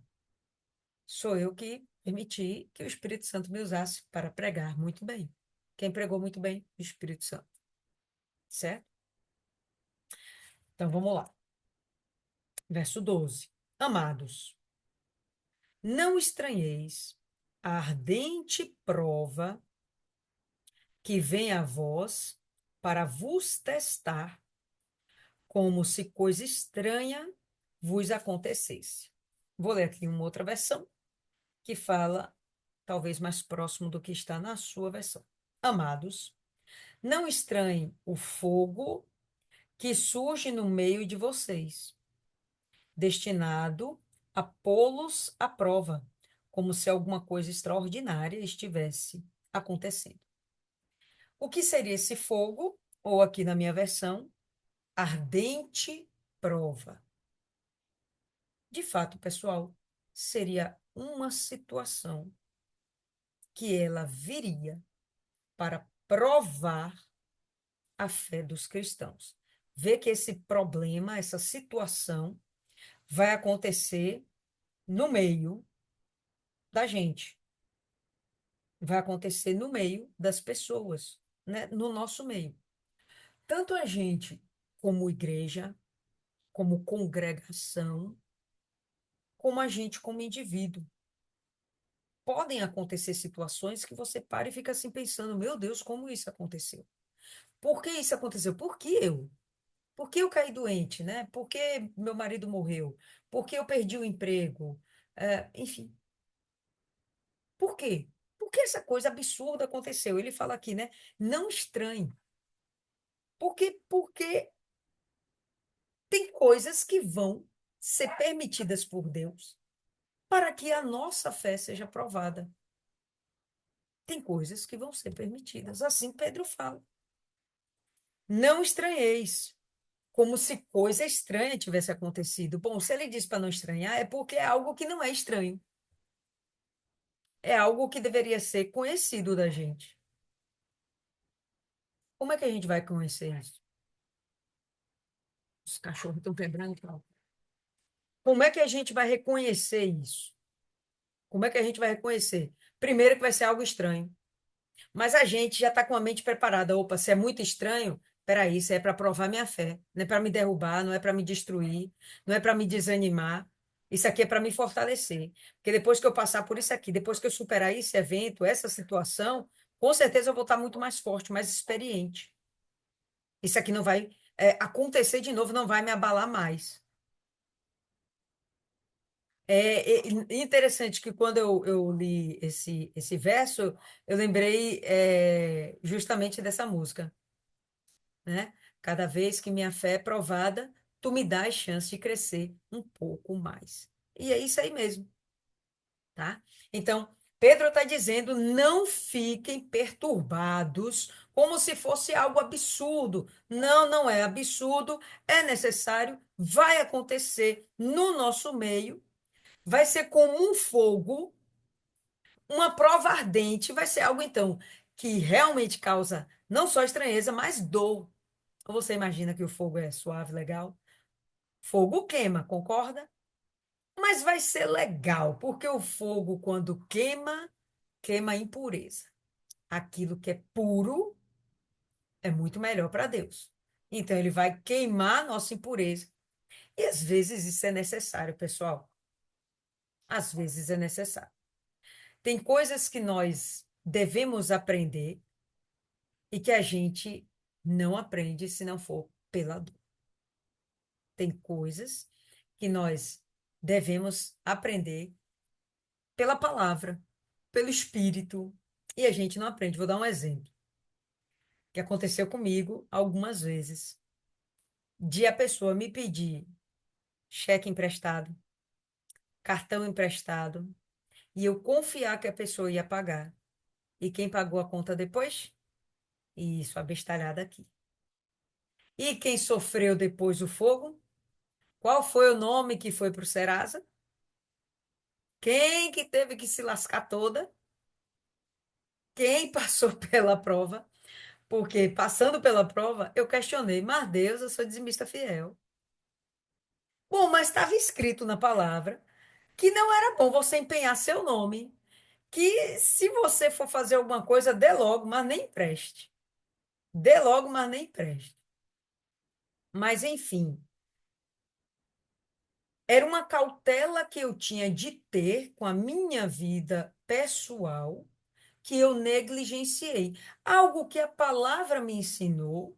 sou eu que permiti que o Espírito Santo me usasse para pregar muito bem. Quem pregou muito bem? O Espírito Santo, certo? Então vamos lá. Verso 12. Amados, não estranheis a ardente prova que vem a vós para vos testar, como se coisa estranha vos acontecesse. Vou ler aqui uma outra versão que fala, talvez mais próximo do que está na sua versão. Amados, não estranhem o fogo que surge no meio de vocês, destinado a pô-los à prova, como se alguma coisa extraordinária estivesse acontecendo. O que seria esse fogo? Ou aqui na minha versão, ardente prova. De fato, pessoal, seria uma situação que ela viria para provar a fé dos cristãos. Ver que esse problema, essa situação, vai acontecer no meio da gente, vai acontecer no meio das pessoas, né? No nosso meio. Tanto a gente, como igreja, como congregação, como a gente, como indivíduo. Podem acontecer situações que você para e fica assim pensando: meu Deus, como isso aconteceu? Por que isso aconteceu? Por que eu? Por que eu caí doente, né? Por que meu marido morreu? Por que eu perdi o emprego? Enfim, por quê? Por que essa coisa absurda aconteceu? Ele fala aqui, né? Não estranhe. Porque tem coisas que vão ser permitidas por Deus para que a nossa fé seja provada. Tem coisas que vão ser permitidas. Assim Pedro fala. Não estranheis, como se coisa estranha tivesse acontecido. Bom, se ele diz para não estranhar, é porque é algo que não é estranho. É algo que deveria ser conhecido da gente. Como é que a gente vai conhecer isso? Os cachorros estão quebrando. Como é que a gente vai reconhecer isso? Como é que a gente vai reconhecer? Primeiro que vai ser algo estranho. Mas a gente já está com a mente preparada. Opa, se é muito estranho, peraí, isso é para provar minha fé. Não é para me derrubar, não é para me destruir, não é para me desanimar. Isso aqui é para me fortalecer. Porque depois que eu passar por isso aqui, depois que eu superar esse evento, essa situação, com certeza eu vou estar muito mais forte, mais experiente. Isso aqui não vai, acontecer de novo, não vai me abalar mais. É interessante que quando eu li esse verso, eu lembrei justamente dessa música, né? Cada vez que minha fé é provada, tu me dás chance de crescer um pouco mais. E é isso aí mesmo, tá? Então, Pedro está dizendo: não fiquem perturbados, como se fosse algo absurdo. Não, não é absurdo, é necessário, vai acontecer no nosso meio, vai ser como um fogo, uma prova ardente, vai ser algo, então, que realmente causa não só estranheza, mas dor. Ou você imagina que o fogo é suave, legal? Fogo queima, concorda? Mas vai ser legal, porque o fogo, quando queima, queima a impureza. Aquilo que é puro é muito melhor para Deus. Então, ele vai queimar a nossa impureza. E às vezes isso é necessário, pessoal. Às vezes é necessário. Tem coisas que nós devemos aprender e que a gente não aprende se não for pela dor. Tem coisas que nós devemos aprender pela palavra, pelo espírito, e a gente não aprende. Vou dar um exemplo que aconteceu comigo algumas vezes, de a pessoa me pedir cheque emprestado, cartão emprestado, e eu confiar que a pessoa ia pagar. E quem pagou a conta depois? Isso, abestalhada aqui. E quem sofreu depois o fogo? Qual foi o nome que foi para o Serasa? Quem que teve que se lascar toda? Quem passou pela prova? Porque passando pela prova, eu questionei, mas Deus, eu sou dizimista fiel. Bom, mas estava escrito na palavra que não era bom você empenhar seu nome, que se você for fazer alguma coisa, dê logo, mas nem empreste. Dê logo, mas nem empreste. Mas, enfim, era uma cautela que eu tinha de ter com a minha vida pessoal que eu negligenciei. Algo que a palavra me ensinou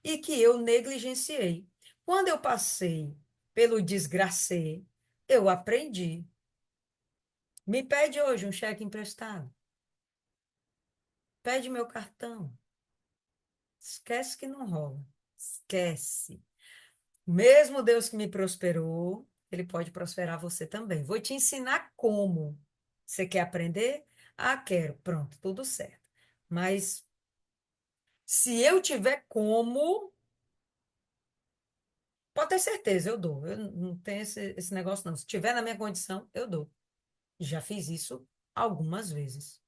e que eu negligenciei. Quando eu passei pelo desgracê, eu aprendi. Me pede hoje um cheque emprestado. Pede meu cartão. Esquece que não rola. Esquece. Mesmo Deus que me prosperou, Ele pode prosperar você também. Vou te ensinar como. Você quer aprender? Ah, quero. Pronto, tudo certo. Mas se eu tiver como, pode ter certeza, eu dou. Eu não tenho esse negócio, não. Se tiver na minha condição, eu dou. Já fiz isso algumas vezes.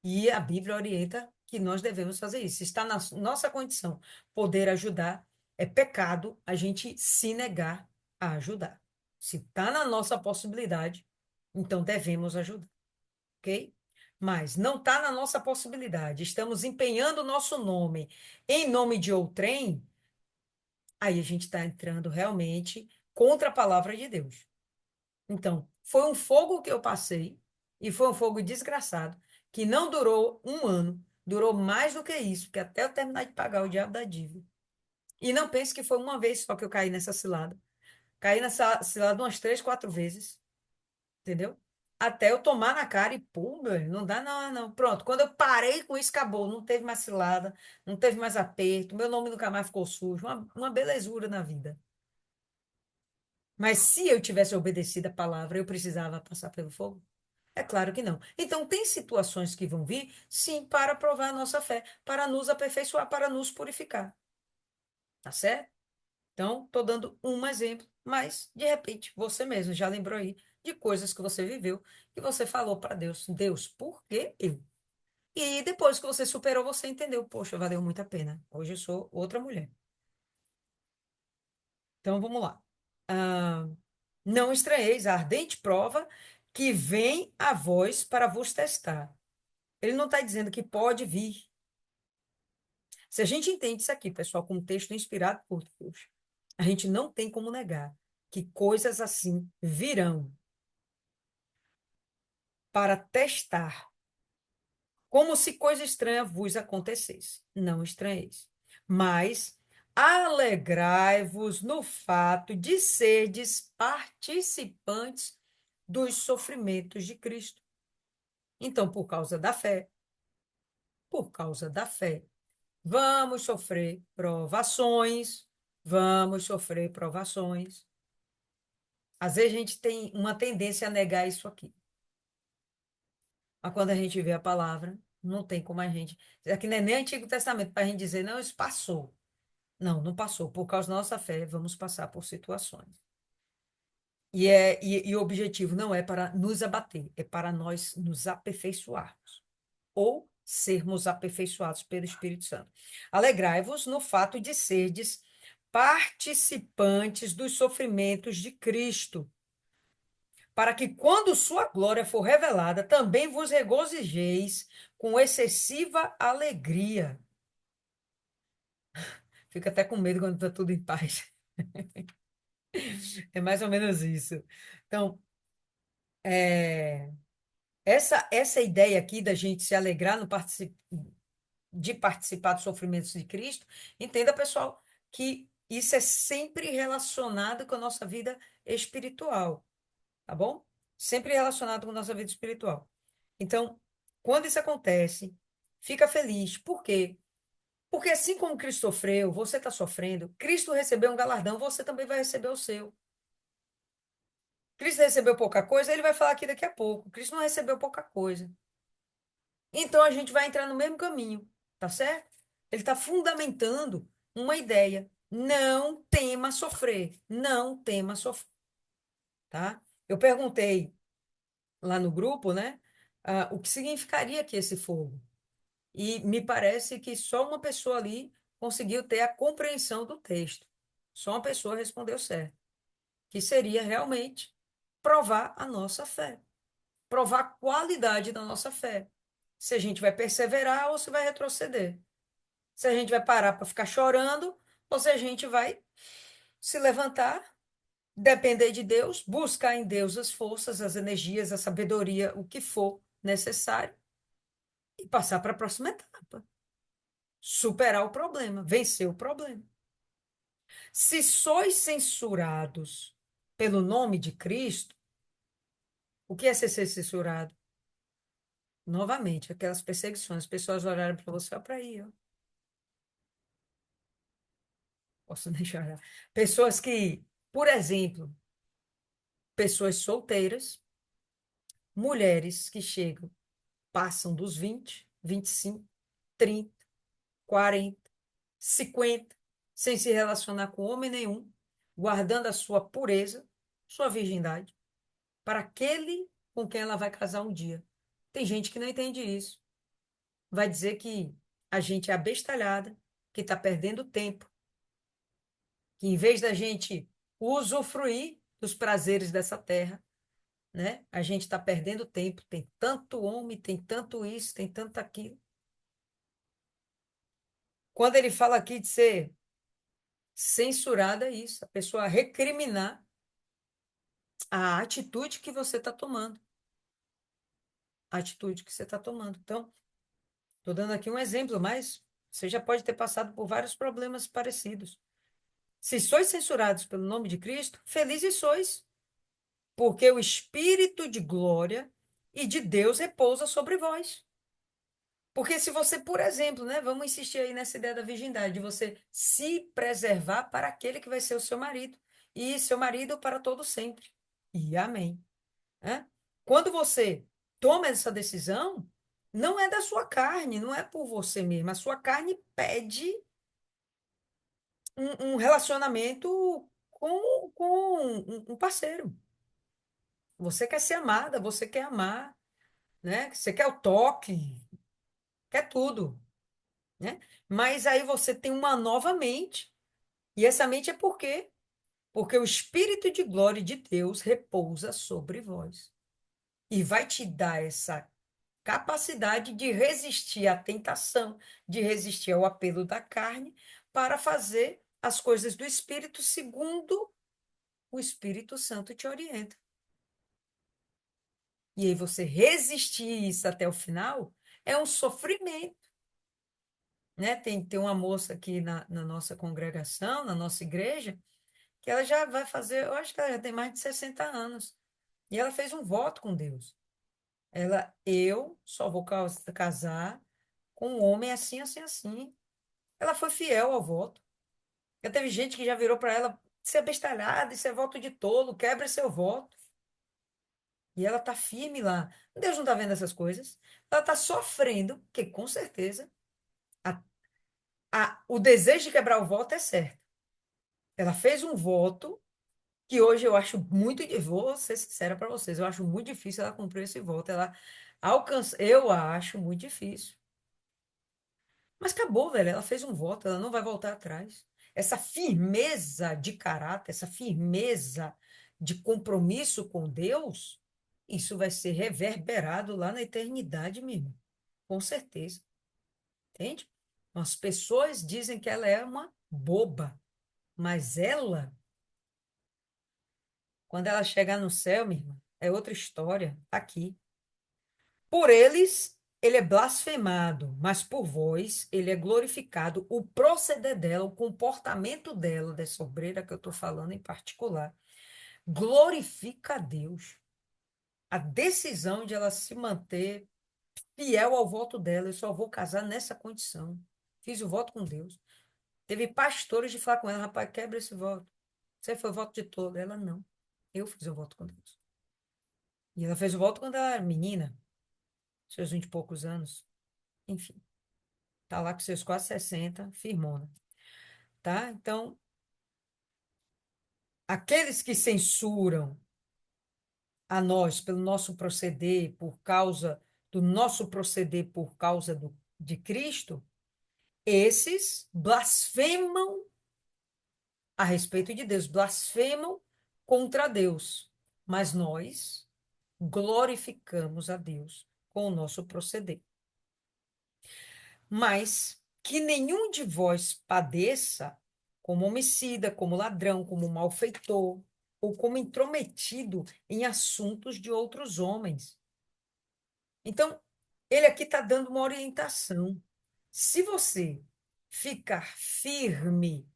E a Bíblia orienta que nós devemos fazer isso. Se está na nossa condição poder ajudar, é pecado a gente se negar a ajudar. Se está na nossa possibilidade, então devemos ajudar, ok? Mas não está na nossa possibilidade, estamos empenhando o nosso nome em nome de outrem, aí a gente está entrando realmente contra a palavra de Deus. Então, foi um fogo que eu passei, e foi um fogo desgraçado, que não durou um ano, durou mais do que isso, porque até eu terminar de pagar o diabo da dívida. E não pense que foi uma vez só que eu caí nessa cilada. Caí nessa cilada umas 3, 4 vezes, entendeu? Até eu tomar na cara e, pô, meu, não dá não, não. Pronto, quando eu parei com isso, acabou. Não teve mais cilada, não teve mais aperto, meu nome nunca mais ficou sujo, uma belezura na vida. Mas se eu tivesse obedecido a palavra, eu precisava passar pelo fogo? É claro que não. Então, tem situações que vão vir, sim, para provar a nossa fé, para nos aperfeiçoar, para nos purificar. Tá certo? Então, estou dando um exemplo, mas, de repente, você mesmo já lembrou aí de coisas que você viveu, que você falou para Deus: Deus, por que eu? E depois que você superou, você entendeu: poxa, valeu muito a pena. Hoje eu sou outra mulher. Então, vamos lá. Ah, não estranheis a ardente prova que vem a vós para vos testar. Ele não está dizendo que pode vir. Se a gente entende isso aqui, pessoal, como texto inspirado por Deus, a gente não tem como negar que coisas assim virão para testar como se coisa estranha vos acontecesse. Não estranheis. Mas alegrai-vos no fato de serdes participantes dos sofrimentos de Cristo. Então, por causa da fé, vamos sofrer provações, vamos sofrer provações. Às vezes a gente tem uma tendência a negar isso aqui. Mas quando a gente vê a palavra, não tem como a gente. Aqui não é nem Antigo Testamento para a gente dizer, não, isso passou. Não, não passou. Por causa da nossa fé, vamos passar por situações. E o objetivo não é para nos abater, é para nós nos aperfeiçoarmos ou sermos aperfeiçoados pelo Espírito Santo. Alegrai-vos no fato de serdes participantes dos sofrimentos de Cristo, para que, quando sua glória for revelada, também vos regozijeis com excessiva alegria. Fica até com medo quando está tudo em paz. É mais ou menos isso. Então, é, essa ideia aqui da gente se alegrar no de participar dos sofrimentos de Cristo, entenda, pessoal, que isso é sempre relacionado com a nossa vida espiritual, tá bom? Sempre relacionado com a nossa vida espiritual. Então, quando isso acontece, fica feliz. Por quê? Porque assim como Cristo sofreu, você está sofrendo, Cristo recebeu um galardão, você também vai receber o seu. Cristo recebeu pouca coisa, ele vai falar aqui daqui a pouco. Cristo não recebeu pouca coisa. Então a gente vai entrar no mesmo caminho, tá certo? Ele está fundamentando uma ideia. Não tema sofrer. Não tema sofrer, tá? Eu perguntei lá no grupo, né, o que significaria aqui esse fogo. E me parece que só uma pessoa ali conseguiu ter a compreensão do texto. Só uma pessoa respondeu certo, que seria realmente provar a nossa fé, provar a qualidade da nossa fé. Se a gente vai perseverar ou se vai retroceder. Se a gente vai parar para ficar chorando ou se a gente vai se levantar, depender de Deus, buscar em Deus as forças, as energias, a sabedoria, o que for necessário e passar para a próxima etapa. Superar o problema, vencer o problema. Se sois censurados pelo nome de Cristo, o que é ser censurado? Novamente, aquelas perseguições, as pessoas olharam para você, ó, para aí, ó. Posso nem chorar. Pessoas que, por exemplo, pessoas solteiras, mulheres que chegam, passam dos 20, 25, 30, 40, 50, sem se relacionar com homem nenhum, guardando a sua pureza, sua virgindade, para aquele com quem ela vai casar um dia. Tem gente que não entende isso. Vai dizer que a gente é abestalhada, que está perdendo tempo, que em vez da gente usufruir dos prazeres dessa terra, né? A gente está perdendo tempo. Tem tanto homem, tem tanto isso, tem tanto aquilo. Quando ele fala aqui de ser censurada, é isso, a pessoa recriminar a atitude que você está tomando. A atitude que você está tomando. Então, estou dando aqui um exemplo, mas você já pode ter passado por vários problemas parecidos. Se sois censurados pelo nome de Cristo, felizes sois, porque o Espírito de glória e de Deus repousa sobre vós. Porque se você, por exemplo, né, vamos insistir aí nessa ideia da virgindade, de você se preservar para aquele que vai ser o seu marido, e seu marido para todo sempre. E amém. Né? Quando você toma essa decisão, não é da sua carne, não é por você mesmo. A sua carne pede um relacionamento com um parceiro. Você quer ser amada, você quer amar, né? Você quer o toque, quer tudo, né? Mas aí você tem uma nova mente. E essa mente é por quê? Porque o Espírito de glória de Deus repousa sobre vós. E vai te dar essa capacidade de resistir à tentação, de resistir ao apelo da carne, para fazer as coisas do Espírito segundo o Espírito Santo te orienta. E aí você resistir isso até o final É um sofrimento, né? Tem uma moça aqui na nossa congregação, na nossa igreja, que ela já vai fazer, eu acho que ela já tem mais de 60 anos. E ela fez um voto com Deus. Eu só vou casar com um homem assim, assim, assim. Ela foi fiel ao voto. Já teve gente que já virou para ela, isso é bestalhada, isso é voto de tolo, quebra seu voto. E ela tá firme lá. Deus não está vendo essas coisas. Ela está sofrendo, porque com certeza a- o desejo de quebrar o voto é certo. Ela fez um voto que hoje eu acho muito, vou ser sincera para vocês, eu acho muito difícil ela cumprir esse voto. Ela alcança, eu acho muito difícil. Mas acabou, velho. Ela fez um voto, ela não vai voltar atrás. Essa firmeza de caráter, essa firmeza de compromisso com Deus, isso vai ser reverberado lá na eternidade mesmo. Com certeza. Entende? As pessoas dizem que ela é uma boba, mas ela, quando ela chegar no céu, minha irmã, é outra história. Tá aqui. Por eles, ele é blasfemado, mas por vós, ele é glorificado. O proceder dela, o comportamento dela, dessa obreira que eu estou falando em particular, glorifica a Deus. A decisão de ela se manter fiel ao voto dela, eu só vou casar nessa condição. Fiz o voto com Deus. Teve pastores de falar com ela, rapaz, quebra esse voto. Você foi voto de tolo. Ela não. Eu fiz o voto com Deus. E ela fez o voto quando ela era menina, seus 20 e poucos anos. Enfim. Tá lá com seus quase 60, firmona, tá? Então, aqueles que censuram a nós pelo nosso proceder, por causa do nosso proceder por causa de Cristo, esses blasfemam a respeito de Deus, blasfemam contra Deus. Mas nós glorificamos a Deus com o nosso proceder. Mas que nenhum de vós padeça como homicida, como ladrão, como malfeitor, ou como intrometido em assuntos de outros homens. Então, ele aqui está dando uma orientação. Se você ficar firme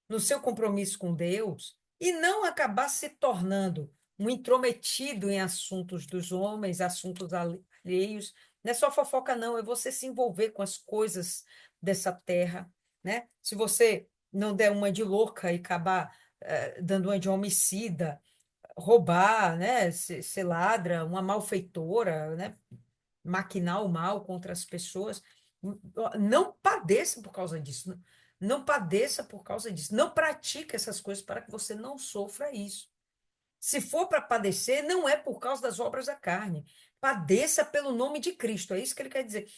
no seu compromisso com Deus e não acabar se tornando um intrometido em assuntos dos homens, assuntos alheios. Não é só fofoca, não, é você se envolver com as coisas dessa terra, né? Se você não der uma de louca e acabar dando uma de homicida, roubar, né? Ser ladra, uma malfeitora, né? Maquinar o mal contra as pessoas. Não padeça por causa disso. Não padeça por causa disso. Não pratique essas coisas para que você não sofra isso. Se for para padecer, não é por causa das obras da carne. Padeça pelo nome de Cristo. É isso que ele quer dizer.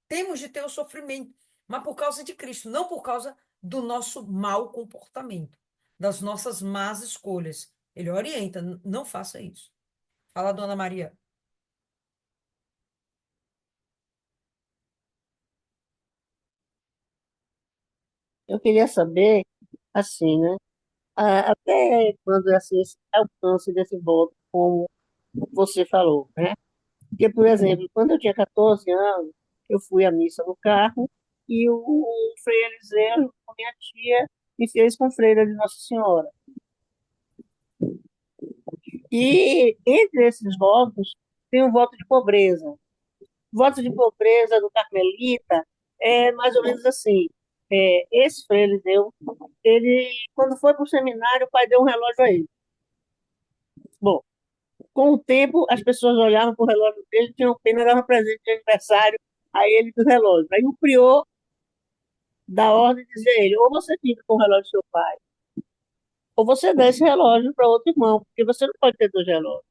Temos de ter o sofrimento, mas por causa de Cristo, não por causa do nosso mau comportamento, das nossas más escolhas. Ele orienta, não faça isso. Fala, dona Maria. Eu queria saber, assim, né? Até quando assim, esse alcance desse voto, como você falou, né? Porque, por exemplo, quando eu tinha 14 anos, eu fui à missa no carro e o Frei Eliseu, com minha tia, me fez com freira de Nossa Senhora. E entre esses votos, tem um voto de pobreza. O voto de pobreza do Carmelita é mais ou menos assim. Esse Frei Eliseu, ele, quando foi para o seminário, o pai deu um relógio a ele. Bom, com o tempo, as pessoas olhavam para o relógio dele, tinham pena, dava presente de aniversário a ele do relógio. Aí o prior da ordem dizia a ele, ou você fica com o relógio do seu pai, ou você dá esse relógio para outro irmão, porque você não pode ter dois relógios.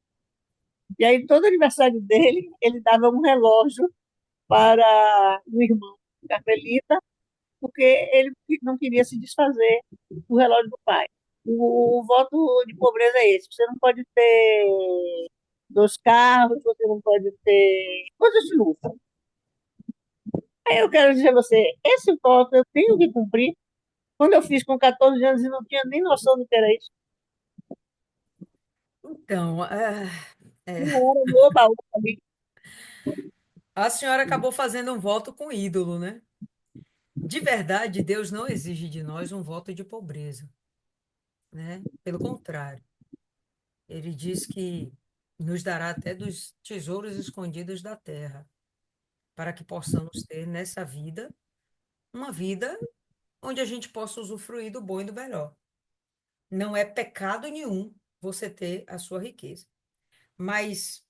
E aí, todo aniversário dele, ele dava um relógio para o irmão carmelita, porque ele não queria se desfazer do relógio do pai. O voto de pobreza é esse: você não pode ter dois carros, você não pode ter coisas de luxo. Aí eu quero dizer a você, esse voto eu tenho que cumprir. Quando eu fiz com 14 anos e não tinha nem noção do que era isso, Então, é, não era no oba-oba ali. A senhora acabou fazendo um voto com ídolo, né? De verdade, Deus não exige de nós um voto de pobreza, né? Pelo contrário, ele diz que nos dará até dos tesouros escondidos da terra, para que possamos ter nessa vida uma vida onde a gente possa usufruir do bom e do melhor. Não é pecado nenhum você ter a sua riqueza, mas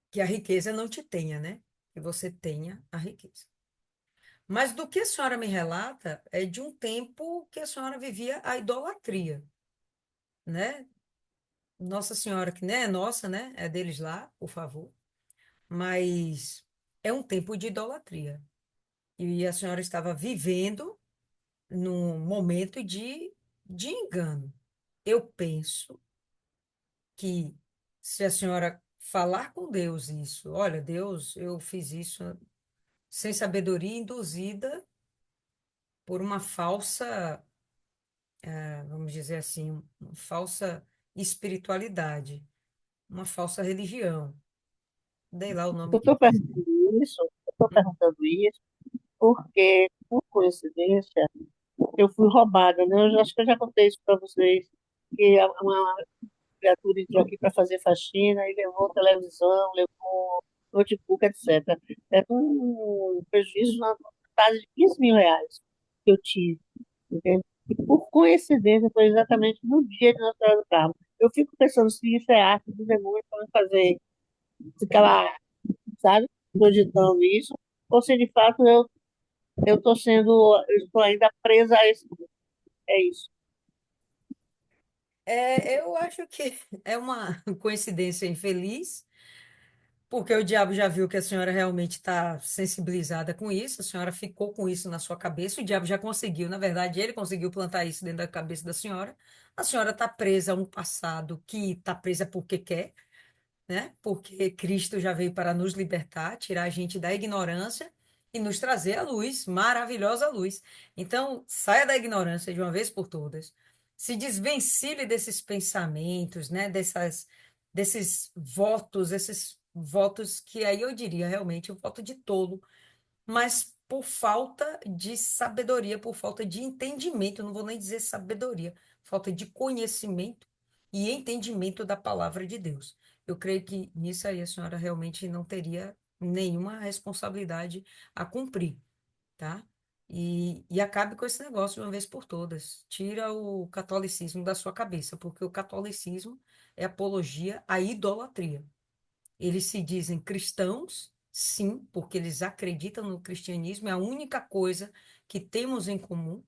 que a riqueza não te tenha, né? Que você tenha a riqueza. Mas do que a senhora me relata é de um tempo que a senhora vivia a idolatria, né? Nossa Senhora, que nem é nossa, né? É deles lá, por favor. Mas é um tempo de idolatria. E a senhora estava vivendo num momento de engano. Eu penso que se a senhora falar com Deus isso, olha, Deus, eu fiz isso sem sabedoria, induzida por uma falsa, vamos dizer assim, uma falsa espiritualidade, uma falsa religião. Dei lá o nome Eu que estou quiser. perguntando isso, eu estou perguntando isso porque, por coincidência, eu fui roubada, né? Eu acho que eu já contei isso para vocês, que uma criatura entrou aqui para fazer faxina e levou televisão, levou notebook, etc. É um prejuízo na casa de R$ 15.000 que eu tive, entende? E por coincidência, foi exatamente no dia de Nossa Senhora do Carmo. Eu fico pensando se isso é arte do demônio para me fazer ficar lá, sabe, cogitando isso, ou se de fato eu estou sendo, eu estou ainda presa a esse. É isso. É, eu acho que é uma coincidência infeliz, porque o diabo já viu que a senhora realmente está sensibilizada com isso, a senhora ficou com isso na sua cabeça, o diabo já conseguiu, na verdade, ele conseguiu plantar isso dentro da cabeça da senhora. A senhora está presa a um passado que está presa porque quer, né? Porque Cristo já veio para nos libertar, tirar a gente da ignorância e nos trazer a luz, maravilhosa luz. Então, saia da ignorância de uma vez por todas. Se desvencilhe desses pensamentos, né? Desses votos, esses votos que aí eu diria realmente o voto de tolo, mas por falta de sabedoria, por falta de entendimento, não vou nem dizer sabedoria, falta de conhecimento e entendimento da palavra de Deus. Eu creio que nisso aí a senhora realmente não teria nenhuma responsabilidade a cumprir, tá? E acabe com esse negócio de uma vez por todas. Tira o catolicismo da sua cabeça, porque o catolicismo é apologia à idolatria. Eles se dizem cristãos, sim, porque eles acreditam no cristianismo, é a única coisa que temos em comum.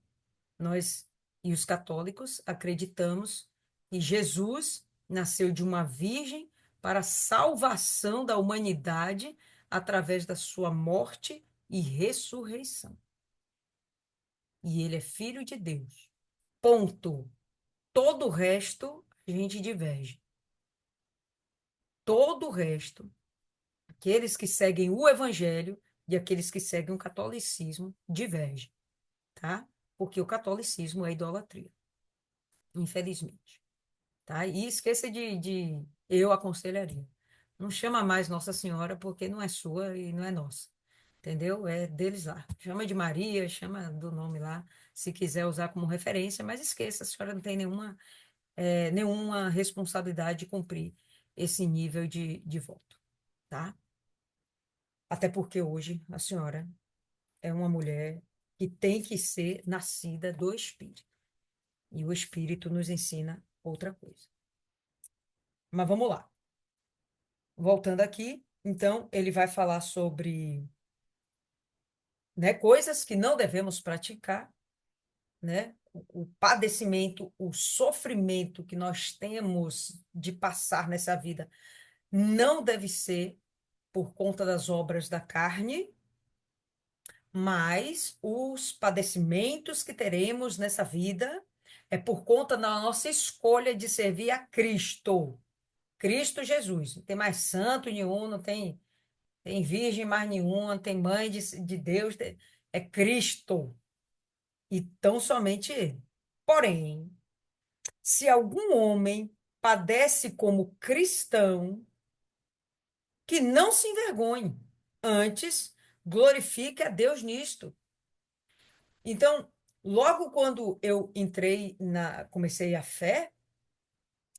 Nós e os católicos acreditamos que Jesus nasceu de uma virgem para a salvação da humanidade através da sua morte e ressurreição. E ele é filho de Deus. Ponto. Todo o resto a gente diverge. Todo o resto, aqueles que seguem o evangelho e aqueles que seguem o catolicismo divergem, tá? Porque o catolicismo é idolatria, infelizmente, tá? E esqueça de eu aconselharia. Não chama mais Nossa Senhora porque não é sua e não é nossa. Entendeu? É deles lá. Chama de Maria, chama do nome lá, se quiser usar como referência, mas esqueça, a senhora não tem nenhuma responsabilidade de cumprir esse nível de voto, tá? Até porque hoje a senhora é uma mulher que tem que ser nascida do Espírito. E o Espírito nos ensina outra coisa. Mas vamos lá. Voltando aqui, então, ele vai falar sobre, né, coisas que não devemos praticar, né? O padecimento, o sofrimento que nós temos de passar nessa vida não deve ser por conta das obras da carne, mas os padecimentos que teremos nessa vida é por conta da nossa escolha de servir a Cristo. Cristo Jesus. Não tem mais santo nenhum, não tem virgem mais nenhuma, não tem mãe de Deus. É Cristo. E tão somente Ele. Porém, se algum homem padece como cristão, que não se envergonhe. Antes, glorifique a Deus nisto. Então, logo quando eu comecei a fé,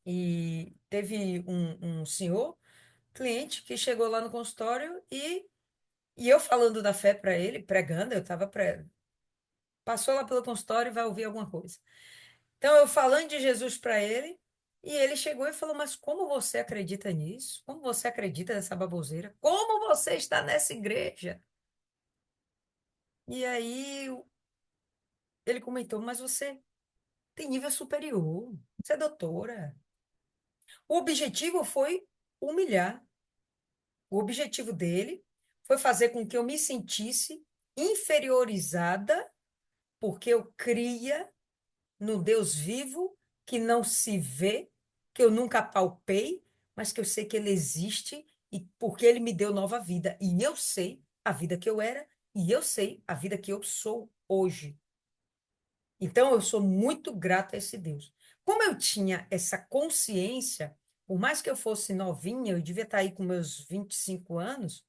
e teve um senhor, cliente, que chegou lá no consultório e eu falando da fé para ele, pregando, passou lá pelo consultório e vai ouvir alguma coisa. Então, eu falando de Jesus para ele, e ele chegou e falou: Mas como você acredita nisso? Como você acredita nessa baboseira? Como você está nessa igreja? E aí ele comentou: Mas você tem nível superior, você é doutora. O objetivo foi humilhar. O objetivo dele foi fazer com que eu me sentisse inferiorizada, porque eu cria no Deus vivo que não se vê, que eu nunca palpei, mas que eu sei que ele existe e porque ele me deu nova vida. E eu sei a vida que eu era e eu sei a vida que eu sou hoje. Então eu sou muito grata a esse Deus. Como eu tinha essa consciência, por mais que eu fosse novinha, eu devia estar aí com meus 25 anos,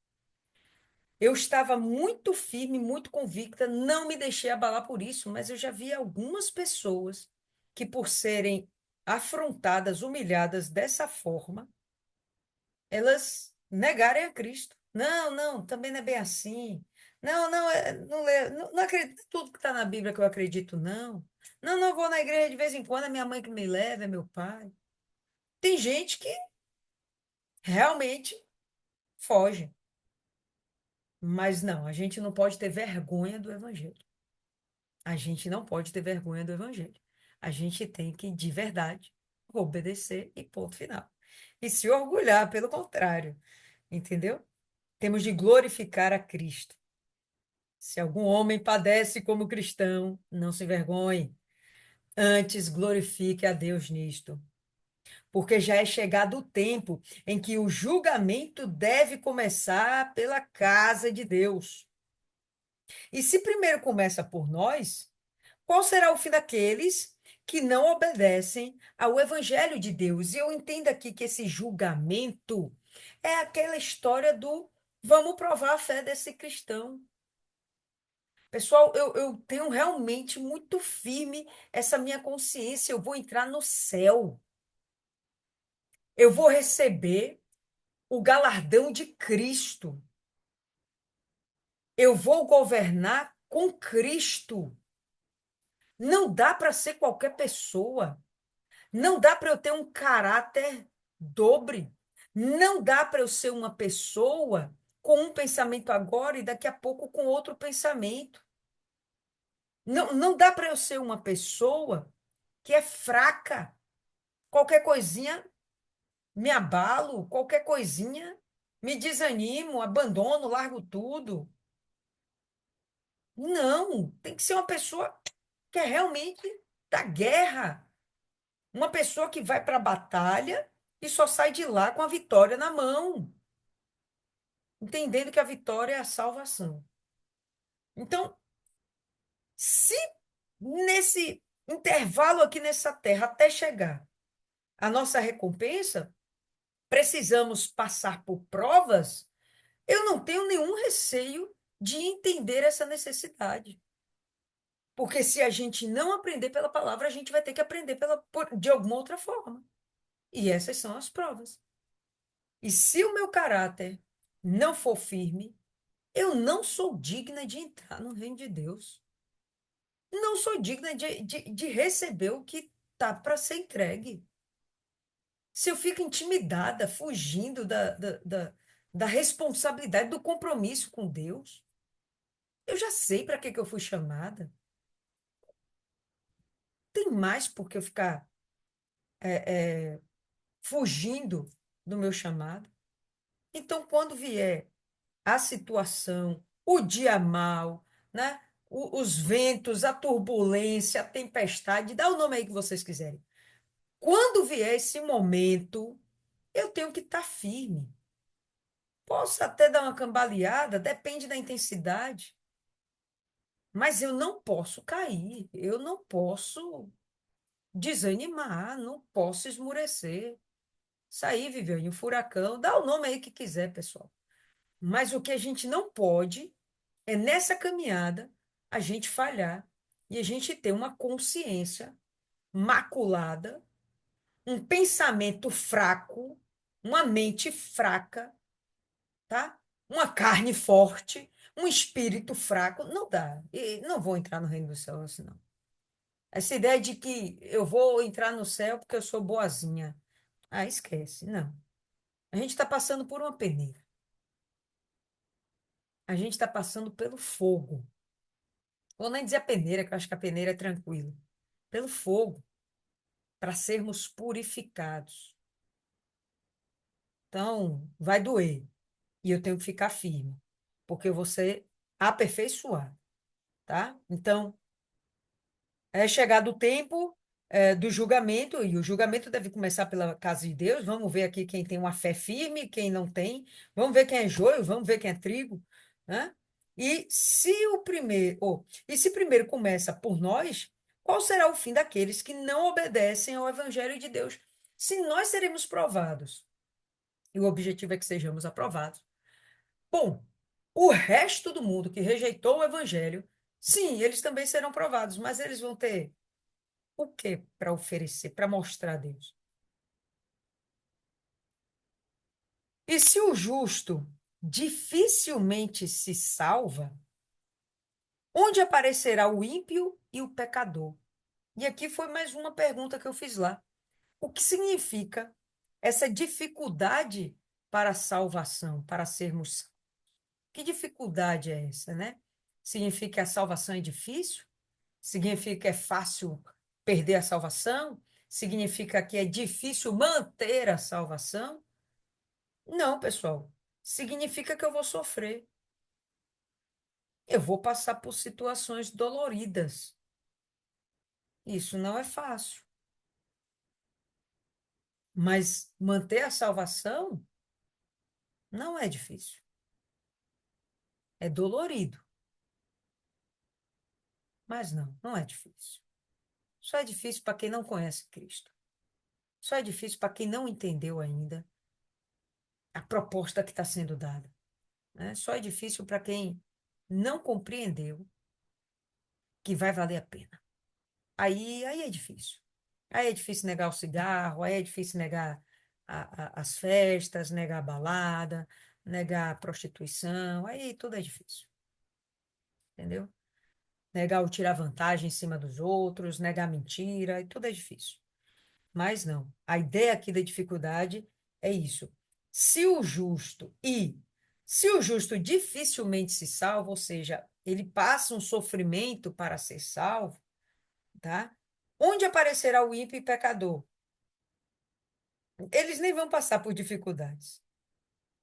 eu estava muito firme, muito convicta, não me deixei abalar por isso, mas eu já vi algumas pessoas que, por serem afrontadas, humilhadas dessa forma, elas negarem a Cristo. Não, não, também não é bem assim. Não, não, não acredito em tudo que está na Bíblia que eu acredito, não. Não, não vou na igreja de vez em quando, é minha mãe que me leva, é meu pai. Tem gente que realmente foge, mas não, a gente não pode ter vergonha do Evangelho. A gente não pode ter vergonha do evangelho. A gente tem que, de verdade, obedecer e ponto final. E se orgulhar, pelo contrário, entendeu? Temos de glorificar a Cristo. Se algum homem padece como cristão, não se envergonhe. Antes glorifique a Deus nisto. Porque já é chegado o tempo em que o julgamento deve começar pela casa de Deus. E se primeiro começa por nós, qual será o fim daqueles que não obedecem ao Evangelho de Deus? E eu entendo aqui que esse julgamento é aquela história do vamos provar a fé desse cristão. Pessoal, eu tenho realmente muito firme essa minha consciência. Eu vou entrar no céu. Eu vou receber o galardão de Cristo. Eu vou governar com Cristo. Não dá para ser qualquer pessoa. Não dá para eu ter um caráter dobre. Não dá para eu ser uma pessoa com um pensamento agora e daqui a pouco com outro pensamento. Não, não dá para eu ser uma pessoa que é fraca. Qualquer coisinha me abalo, qualquer coisinha me desanimo, abandono, largo tudo. Não, tem que ser uma pessoa que é realmente da guerra. Uma pessoa que vai para a batalha e só sai de lá com a vitória na mão, entendendo que a vitória é a salvação. Então, se nesse intervalo aqui nessa terra, até chegar a nossa recompensa, precisamos passar por provas, eu não tenho nenhum receio de entender essa necessidade. Porque se a gente não aprender pela palavra, a gente vai ter que aprender de alguma outra forma. E essas são as provas. E se o meu caráter não for firme, eu não sou digna de entrar no reino de Deus. Não sou digna de receber o que tá para ser entregue. Se eu fico intimidada, fugindo da responsabilidade, do compromisso com Deus, eu já sei para que eu fui chamada. Tem mais por que eu ficar fugindo do meu chamado. Então, quando vier a situação, o dia mau, né? Os ventos, a turbulência, a tempestade, dá o nome aí que vocês quiserem. Quando vier esse momento, eu tenho que estar firme. Posso até dar uma cambaleada, depende da intensidade, mas eu não posso cair, eu não posso desanimar, não posso esmurecer. Isso aí, Viviane, um furacão, dá o nome aí que quiser, pessoal. Mas o que a gente não pode é nessa caminhada a gente falhar e a gente ter uma consciência maculada, um pensamento fraco, uma mente fraca, tá? Uma carne forte, um espírito fraco. Não dá. E não vou entrar no reino dos céus assim, não. Essa ideia de que eu vou entrar no céu porque eu sou boazinha. Ah, esquece. Não. A gente está passando por uma peneira. A gente está passando pelo fogo. Vou nem dizer a peneira, que eu acho que a peneira é tranquilo. Pelo fogo, para sermos purificados. Então, vai doer. E eu tenho que ficar firme, porque eu vou ser aperfeiçoado, tá? Então, é chegado o tempo do julgamento, e o julgamento deve começar pela casa de Deus. Vamos ver aqui quem tem uma fé firme, quem não tem. Vamos ver quem é joio, vamos ver quem é trigo, né? E se primeiro começa por nós, qual será o fim daqueles que não obedecem ao evangelho de Deus? Se nós seremos provados, e o objetivo é que sejamos aprovados. Bom, o resto do mundo que rejeitou o evangelho, sim, eles também serão provados, mas eles vão ter o que para oferecer, para mostrar a Deus? E se o justo dificilmente se salva, onde aparecerá o ímpio e o pecador? E aqui foi mais uma pergunta que eu fiz lá. O que significa essa dificuldade para a salvação, para sermos salvos? Que dificuldade é essa, né? Significa que a salvação é difícil? Significa que é fácil perder a salvação? Significa que é difícil manter a salvação? Não, pessoal. Significa que eu vou sofrer. Eu vou passar por situações doloridas. Isso não é fácil. Mas manter a salvação não é difícil. É dolorido. Mas não é difícil. Só é difícil para quem não conhece Cristo. Só é difícil para quem não entendeu ainda a proposta que está sendo dada, né? Só é difícil para quem não compreendeu que vai valer a pena. Aí é difícil. Aí é difícil negar o cigarro, aí é difícil negar as festas, negar a balada, negar a prostituição, aí tudo é difícil, entendeu? Negar o tirar vantagem em cima dos outros, negar a mentira, aí tudo é difícil. Mas não, a ideia aqui da dificuldade é isso. Se o justo e se o justo dificilmente se salva, ou seja, ele passa um sofrimento para ser salvo, tá? Onde aparecerá o ímpio e pecador? Eles nem vão passar por dificuldades.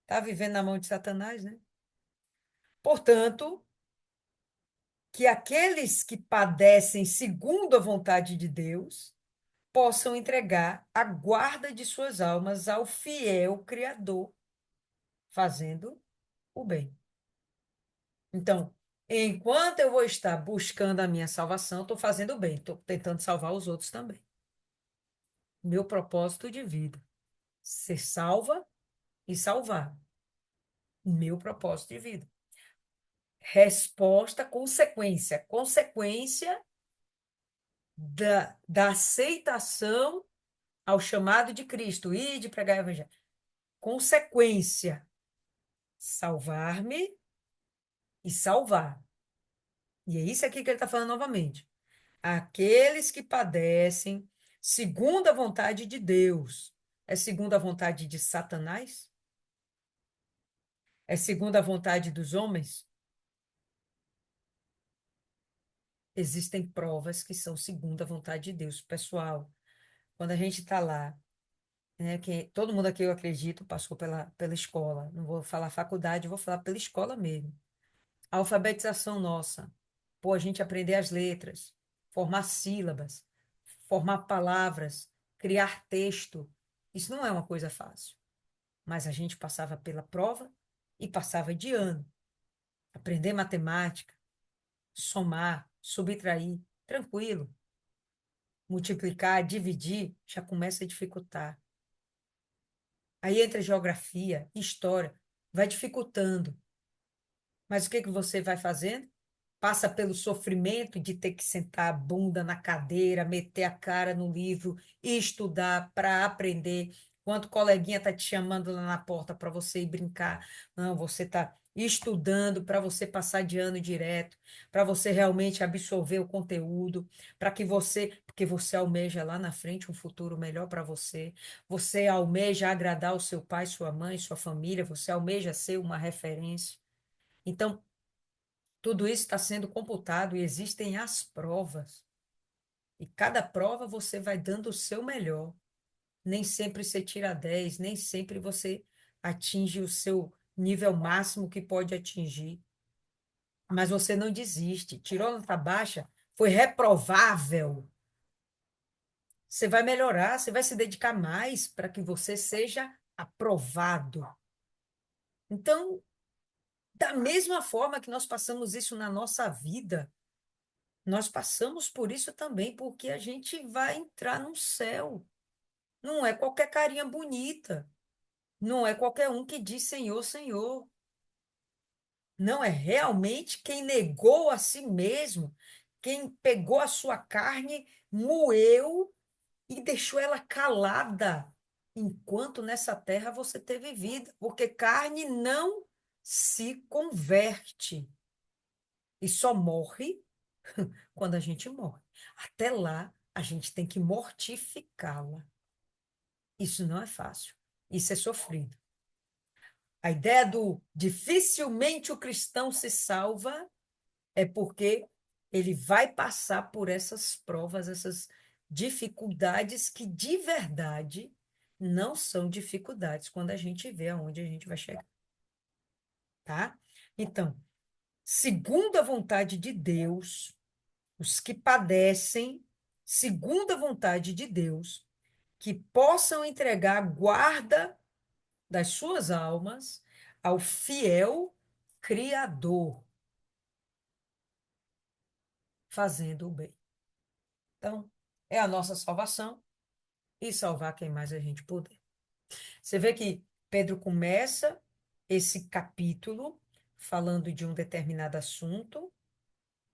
Tá vivendo na mão de Satanás, né? Portanto, que aqueles que padecem segundo a vontade de Deus possam entregar a guarda de suas almas ao fiel Criador, fazendo o bem. Então, enquanto eu vou estar buscando a minha salvação, estou fazendo o bem, estou tentando salvar os outros também. Meu propósito de vida, ser salva e salvar. Meu propósito de vida. Resposta, consequência. Consequência da aceitação ao chamado de Cristo e de pregar o evangelho. Consequência, salvar-me e salvar. E é isso aqui que ele está falando novamente. Aqueles que padecem segundo a vontade de Deus. É segundo a vontade de Satanás? É segundo a vontade dos homens? Existem provas que são segundo a vontade de Deus. Pessoal, quando a gente está lá, né, que todo mundo aqui, eu acredito, passou pela escola. Não vou falar faculdade, vou falar pela escola mesmo. A alfabetização nossa. Pô, a gente aprender as letras, formar sílabas, formar palavras, criar texto. Isso não é uma coisa fácil. Mas a gente passava pela prova e passava de ano. Aprender matemática, somar, subtrair, tranquilo. Multiplicar, dividir, já começa a dificultar. Aí entra geografia, história. vai dificultando. Mas o que que você vai fazendo? Passa pelo sofrimento de ter que sentar a bunda na cadeira, meter a cara no livro e estudar para aprender. Quando o coleguinha está te chamando lá na porta para você ir brincar, não, você está estudando para você passar de ano direto, para você realmente absorver o conteúdo, para que você, porque você almeja lá na frente um futuro melhor para você, você almeja agradar o seu pai, sua mãe, sua família, você almeja ser uma referência. Então, tudo isso está sendo computado e existem as provas. E cada prova você vai dando o seu melhor. Nem sempre você tira 10, nem sempre você atinge o seu nível máximo que pode atingir. Mas você não desiste. Tirou nota baixa, foi reprovável. Você vai melhorar, você vai se dedicar mais para que você seja aprovado. Então, da mesma forma que nós passamos isso na nossa vida, nós passamos por isso também, porque a gente vai entrar no céu. Não é qualquer carinha bonita. Não é qualquer um que diz Senhor, Senhor. Não é realmente quem negou a si mesmo, quem pegou a sua carne, moeu e deixou ela calada, enquanto nessa terra você teve vida. Porque carne não se converte e só morre quando a gente morre. Até lá, a gente tem que mortificá-la. Isso não é fácil. Isso é sofrido. A ideia do dificilmente o cristão se salva é porque ele vai passar por essas provas, essas dificuldades que de verdade não são dificuldades quando a gente vê aonde a gente vai chegar, tá? Então, segundo a vontade de Deus, os que padecem, segundo a vontade de Deus, que possam entregar a guarda das suas almas ao fiel Criador, fazendo o bem. Então, é a nossa salvação e salvar quem mais a gente puder. Você vê que Pedro começa esse capítulo falando de um determinado assunto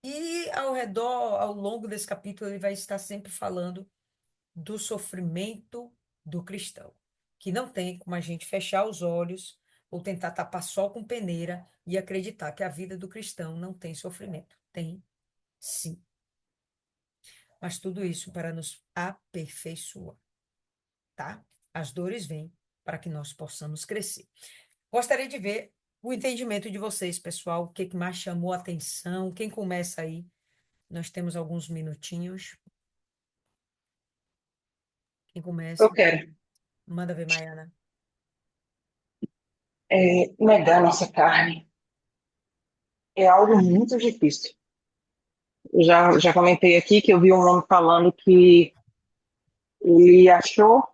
e ao redor, ao longo desse capítulo, ele vai estar sempre falando do sofrimento do cristão, que não tem como a gente fechar os olhos ou tentar tapar sol com peneira e acreditar que a vida do cristão não tem sofrimento. Tem, sim. Mas tudo isso para nos aperfeiçoar, tá? As dores vêm para que nós possamos crescer. Gostaria de ver o entendimento de vocês, pessoal. O que que mais chamou a atenção? Quem começa aí? Nós temos alguns minutinhos. Quem Eu começa? quero. Manda ver, Maiana. Negar nossa carne é algo muito difícil. Eu já comentei aqui que eu vi um homem falando que ele achou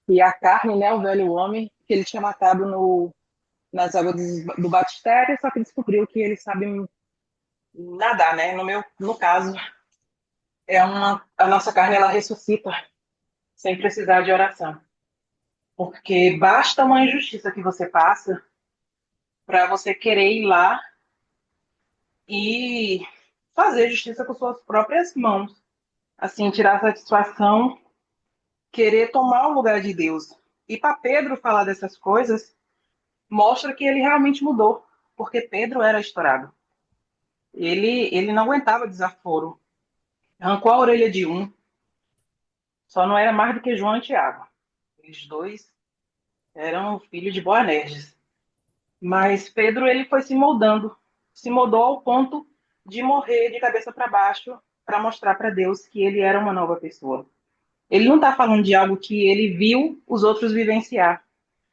que a carne, né, o velho homem, que ele tinha matado nas águas do batistério, só que descobriu que ele sabe nadar, né? No caso, a nossa carne ela ressuscita sem precisar de oração, porque basta uma injustiça que você passa para você querer ir lá e fazer justiça com suas próprias mãos, assim, tirar satisfação, querer tomar o lugar de Deus. E para Pedro falar dessas coisas, mostra que ele realmente mudou, porque Pedro era estourado. Ele não aguentava desaforo. Arrancou a orelha de um, só não era mais do que João e Tiago. Eles dois eram filhos de Boanerges. Mas Pedro ele foi se moldou ao ponto de morrer de cabeça para baixo para mostrar para Deus que ele era uma nova pessoa. Ele não está falando de algo que ele viu os outros vivenciar.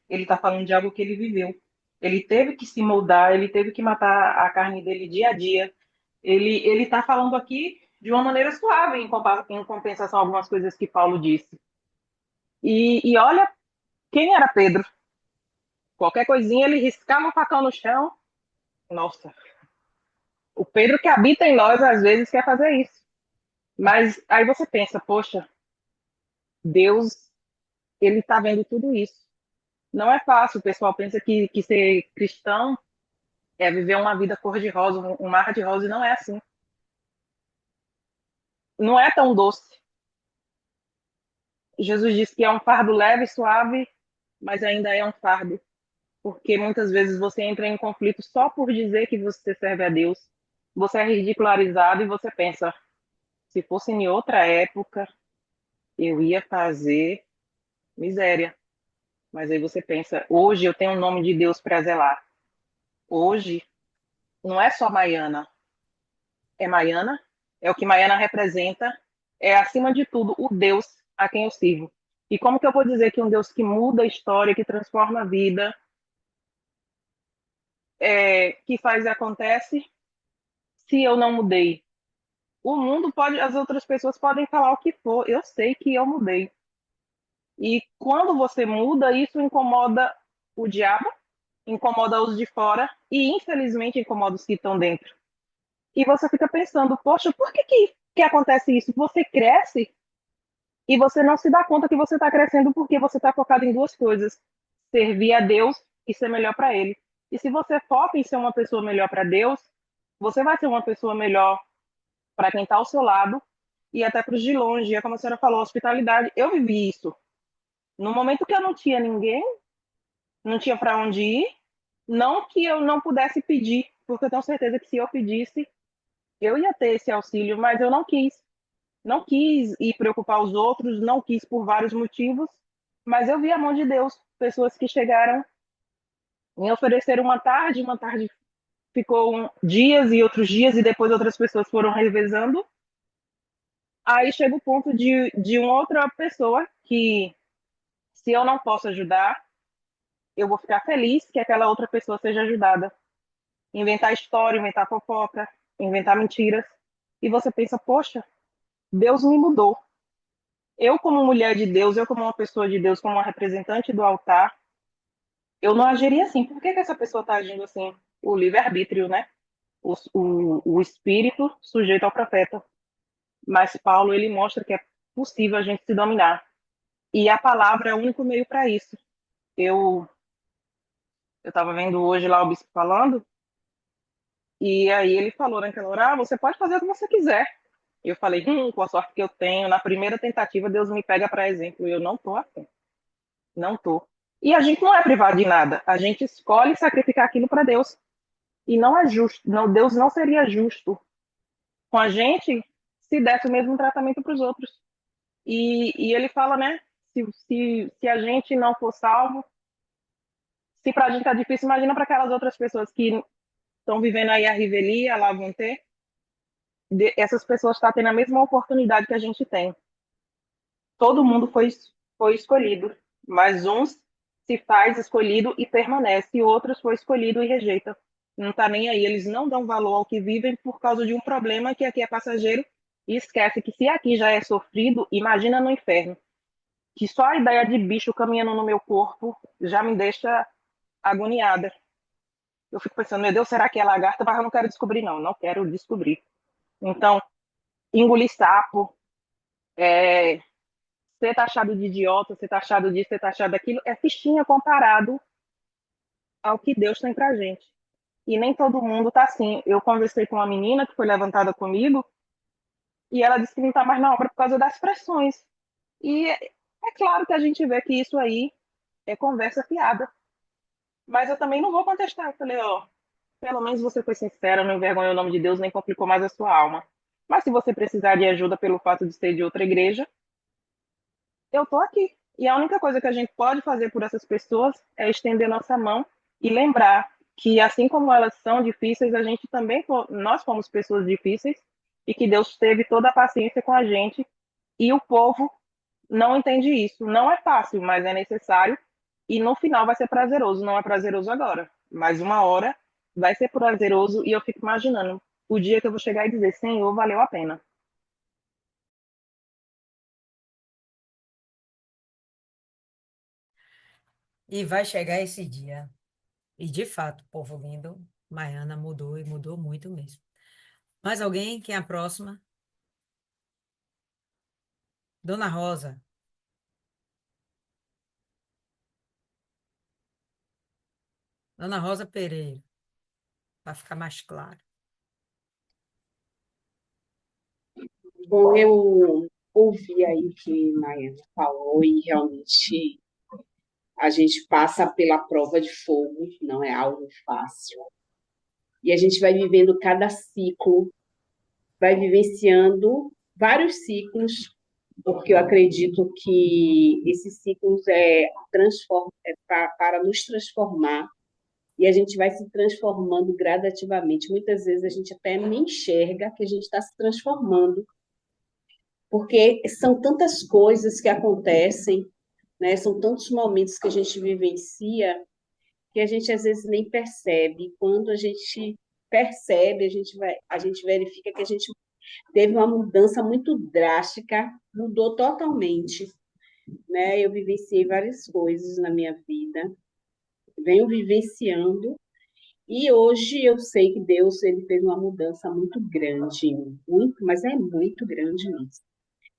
Ele está falando de algo que ele viveu. Ele teve que se moldar, ele teve que matar a carne dele dia a dia. Ele está falando aqui de uma maneira suave em compensação a algumas coisas que Paulo disse. E olha quem era Pedro. Qualquer coisinha ele riscava o facão no chão. Nossa, o Pedro que habita em nós às vezes quer fazer isso. Mas aí você pensa, poxa, Deus, ele está vendo tudo isso. Não é fácil. O pessoal pensa que ser cristão é viver uma vida cor-de-rosa, um mar de rosa, e não é assim. Não é tão doce. Jesus disse que é um fardo leve e suave, mas ainda é um fardo, porque muitas vezes você entra em conflito só por dizer que você serve a Deus. Você é ridicularizado e você pensa, se fosse em outra época, eu ia fazer miséria. Mas aí você pensa, hoje eu tenho o nome de Deus para zelar. Hoje não é só Maiana, é Maiana, é o que Maiana representa, é acima de tudo o Deus a quem eu sirvo. E como que eu vou dizer que um Deus que muda a história, que transforma a vida, que faz e acontece, se eu não mudei? O mundo pode, as outras pessoas podem falar o que for, eu sei que eu mudei. E quando você muda, isso incomoda o diabo, incomoda os de fora e, infelizmente, incomoda os que estão dentro. E você fica pensando, poxa, por que acontece isso? Você cresce e você não se dá conta que você está crescendo porque você está focado em duas coisas: servir a Deus e ser melhor para Ele. E se você foca em ser uma pessoa melhor para Deus, você vai ser uma pessoa melhor para quem está ao seu lado e até para os de longe. É como a senhora falou, hospitalidade. Eu vivi isso. No momento que eu não tinha ninguém, não tinha para onde ir, não que eu não pudesse pedir, porque eu tenho certeza que se eu pedisse, eu ia ter esse auxílio, mas eu não quis. Não quis ir preocupar os outros, não quis por vários motivos, mas eu vi a mão de Deus. Pessoas que chegaram, me ofereceram uma tarde ficou dias e outros dias, e depois outras pessoas foram revezando. Aí chega o ponto de uma outra pessoa que, se eu não posso ajudar, eu vou ficar feliz que aquela outra pessoa seja ajudada. Inventar história, inventar fofoca, inventar mentiras. E você pensa, poxa, Deus me mudou. Eu, como mulher de Deus, eu, como uma pessoa de Deus, como uma representante do altar, eu não agiria assim. Por que essa pessoa está agindo assim? O livre-arbítrio, né? O espírito sujeito ao profeta. Mas Paulo, ele mostra que é possível a gente se dominar. E a palavra é o único meio para isso. Eu eu estava vendo hoje lá o bispo falando, e aí ele falou naquela hora, você pode fazer o que você quiser. Eu falei, com a sorte que eu tenho, na primeira tentativa Deus me pega para exemplo, e eu não tô afim. Não tô. E a gente não é privado de nada. A gente escolhe sacrificar aquilo para Deus. E não é justo. Não, Deus não seria justo com a gente se desse o mesmo tratamento para os outros. E ele fala, né? Se a gente não for salvo, se para a gente tá difícil, imagina para aquelas outras pessoas que estão vivendo aí a revelia, lá vão ter. Essas pessoas estão tendo a mesma oportunidade que a gente tem. Todo mundo foi escolhido, mas uns se faz escolhido e permanece, e outros foi escolhido e rejeita. Não está nem aí, eles não dão valor ao que vivem por causa de um problema que aqui é passageiro e esquece que se aqui já é sofrido, imagina no inferno. Que só a ideia de bicho caminhando no meu corpo já me deixa agoniada. Eu fico pensando, meu Deus, será que é lagarta? Mas eu não quero descobrir, não, não quero descobrir. Então, engolir sapo, é, ser taxado de idiota, ser taxado disso, ser taxado daquilo, é fichinha comparado ao que Deus tem pra gente. E nem todo mundo tá assim. Eu conversei com uma menina que foi levantada comigo e ela disse que não tá mais na obra por causa das pressões. E é claro que a gente vê que isso aí é conversa fiada. Mas eu também não vou contestar. Eu falei, ó, pelo menos você foi sincera, não envergonhou o nome de Deus, nem complicou mais a sua alma. Mas se você precisar de ajuda pelo fato de ser de outra igreja, eu tô aqui. E a única coisa que a gente pode fazer por essas pessoas é estender nossa mão e lembrar que assim como elas são difíceis, a gente também nós fomos pessoas difíceis e que Deus teve toda a paciência com a gente e o povo não entende isso. Não é fácil, mas é necessário e no final vai ser prazeroso. Não é prazeroso agora, mas uma hora vai ser prazeroso e eu fico imaginando o dia que eu vou chegar e dizer, Senhor, valeu a pena. E vai chegar esse dia. E de fato, povo lindo, Maiana mudou e mudou muito mesmo. Mais alguém? Quem é a próxima? Dona Rosa. Ana Rosa Pereira, para ficar mais claro. Bom, eu ouvi aí o que Maia falou e realmente a gente passa pela prova de fogo, não é algo fácil. E a gente vai vivendo cada ciclo, vai vivenciando vários ciclos, porque eu acredito que esses ciclos para nos transformar, e a gente vai se transformando gradativamente. Muitas vezes a gente até nem enxerga que a gente está se transformando, porque são tantas coisas que acontecem, né? São tantos momentos que a gente vivencia que a gente às vezes nem percebe. Quando a gente percebe, a gente verifica que a gente teve uma mudança muito drástica, mudou totalmente, né? Eu vivenciei várias coisas na minha vida, venho vivenciando, e hoje eu sei que Deus ele fez uma mudança muito grande, muito, mas é muito grande mesmo.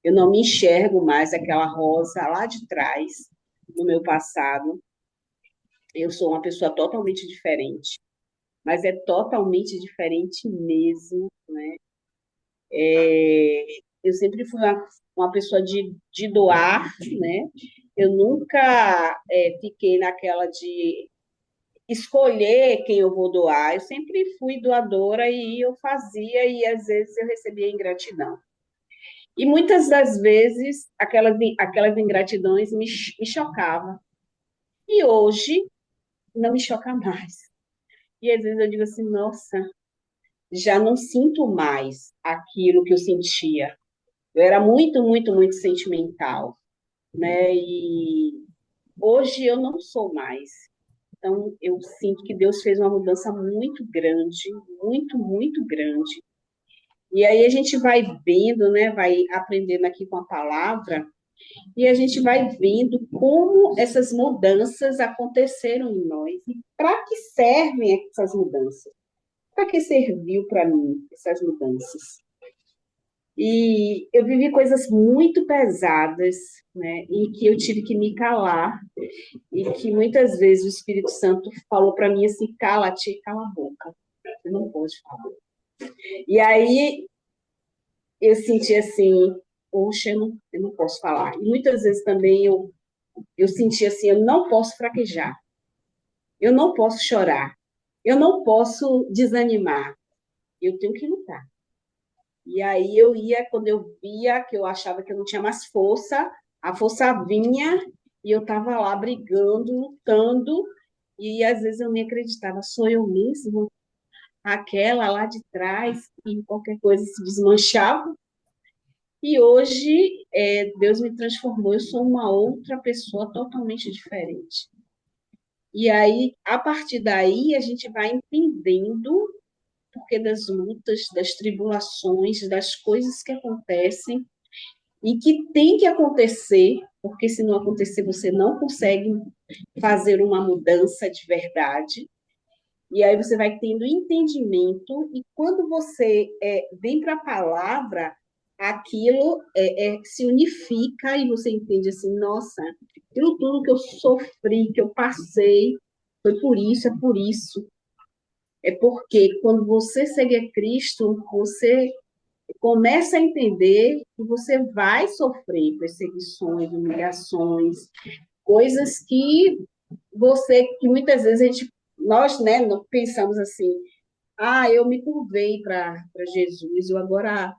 Eu não me enxergo mais aquela Rosa lá de trás, no meu passado. Eu sou uma pessoa totalmente diferente, mas é totalmente diferente mesmo, né? Eu sempre fui uma pessoa de doar, né? Eu nunca fiquei naquela de escolher quem eu vou doar. Eu sempre fui doadora e eu fazia e às vezes eu recebia ingratidão. E muitas das vezes aquelas ingratidões me chocavam. E hoje não me choca mais. E às vezes eu digo assim, nossa, já não sinto mais aquilo que eu sentia. Eu era muito, muito, muito sentimental, né? E hoje eu não sou mais. Então, eu sinto que Deus fez uma mudança muito grande, muito, muito grande. E aí a gente vai vendo, né? Vai aprendendo aqui com a palavra, e a gente vai vendo como essas mudanças aconteceram em nós. E para que servem essas mudanças? Para que serviu para mim essas mudanças? E eu vivi coisas muito pesadas, né, em que eu tive que me calar, e que muitas vezes o Espírito Santo falou para mim assim: cala-te, cala a boca, você não pode falar. E aí eu senti assim: poxa, eu não posso falar. E muitas vezes também eu senti assim: eu não posso fraquejar, eu não posso chorar, eu não posso desanimar, eu tenho que lutar. E aí eu ia, quando eu via que eu achava que eu não tinha mais força, a força vinha e eu estava lá brigando, lutando, e às vezes eu nem acreditava, sou eu mesmo, aquela lá de trás, e qualquer coisa se desmanchava. E hoje Deus me transformou, eu sou uma outra pessoa totalmente diferente. E aí, a partir daí, a gente vai entendendo porque das lutas, das tribulações, das coisas que acontecem e que tem que acontecer, porque se não acontecer, você não consegue fazer uma mudança de verdade. E aí você vai tendo entendimento, e quando você vem para a palavra, aquilo se unifica e você entende assim, nossa, aquilo tudo que eu sofri, que eu passei, foi por isso, é por isso. É porque quando você segue a Cristo, você começa a entender que você vai sofrer perseguições, humilhações, coisas que muitas vezes nós, né, pensamos assim, eu me curvei para Jesus, eu agora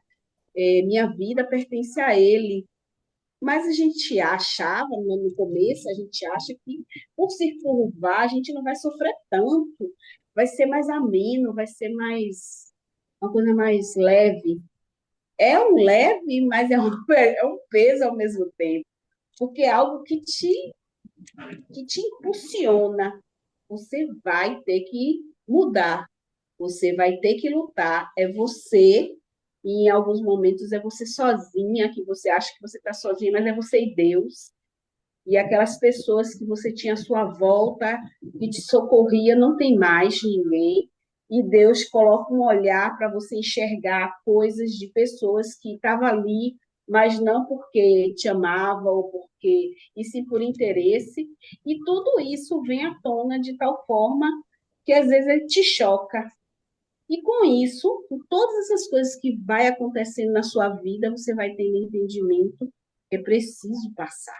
minha vida pertence a Ele. Mas a gente achava, no começo, a gente acha que por se curvar, a gente não vai sofrer tanto, vai ser mais ameno, vai ser uma coisa mais leve. É um leve, mas é um peso ao mesmo tempo, porque é algo que te impulsiona. Você vai ter que mudar, você vai ter que lutar. É você, e em alguns momentos é você sozinha, que você acha que você está sozinha, mas é você e Deus. E aquelas pessoas que você tinha à sua volta, que te socorria, não tem mais ninguém. E Deus coloca um olhar para você enxergar coisas de pessoas que estavam ali mas não porque te amava ou porque, e sim por interesse, e tudo isso vem à tona de tal forma que às vezes ele te choca. E com isso, com todas essas coisas que vai acontecendo na sua vida, você vai tendo entendimento que é preciso passar.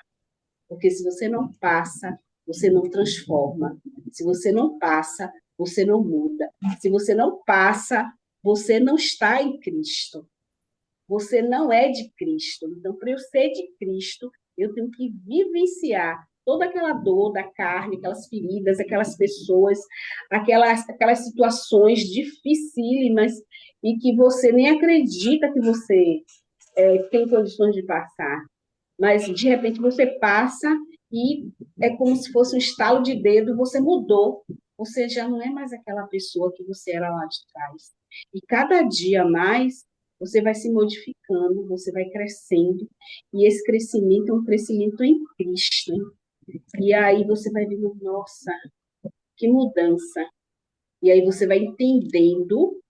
Porque se você não passa, você não transforma. Se você não passa, você não muda. Se você não passa, você não está em Cristo. Você não é de Cristo. Então, para eu ser de Cristo, eu tenho que vivenciar toda aquela dor da carne, aquelas feridas, aquelas pessoas, aquelas situações dificílimas e que você nem acredita que você tem condições de passar. Mas, de repente, você passa e é como se fosse um estalo de dedo, você mudou. Você já não é mais aquela pessoa que você era lá de trás. E cada dia mais, você vai se modificando, você vai crescendo. E esse crescimento é um crescimento em Cristo. E aí você vai vendo, nossa, que mudança. E aí você vai entendendo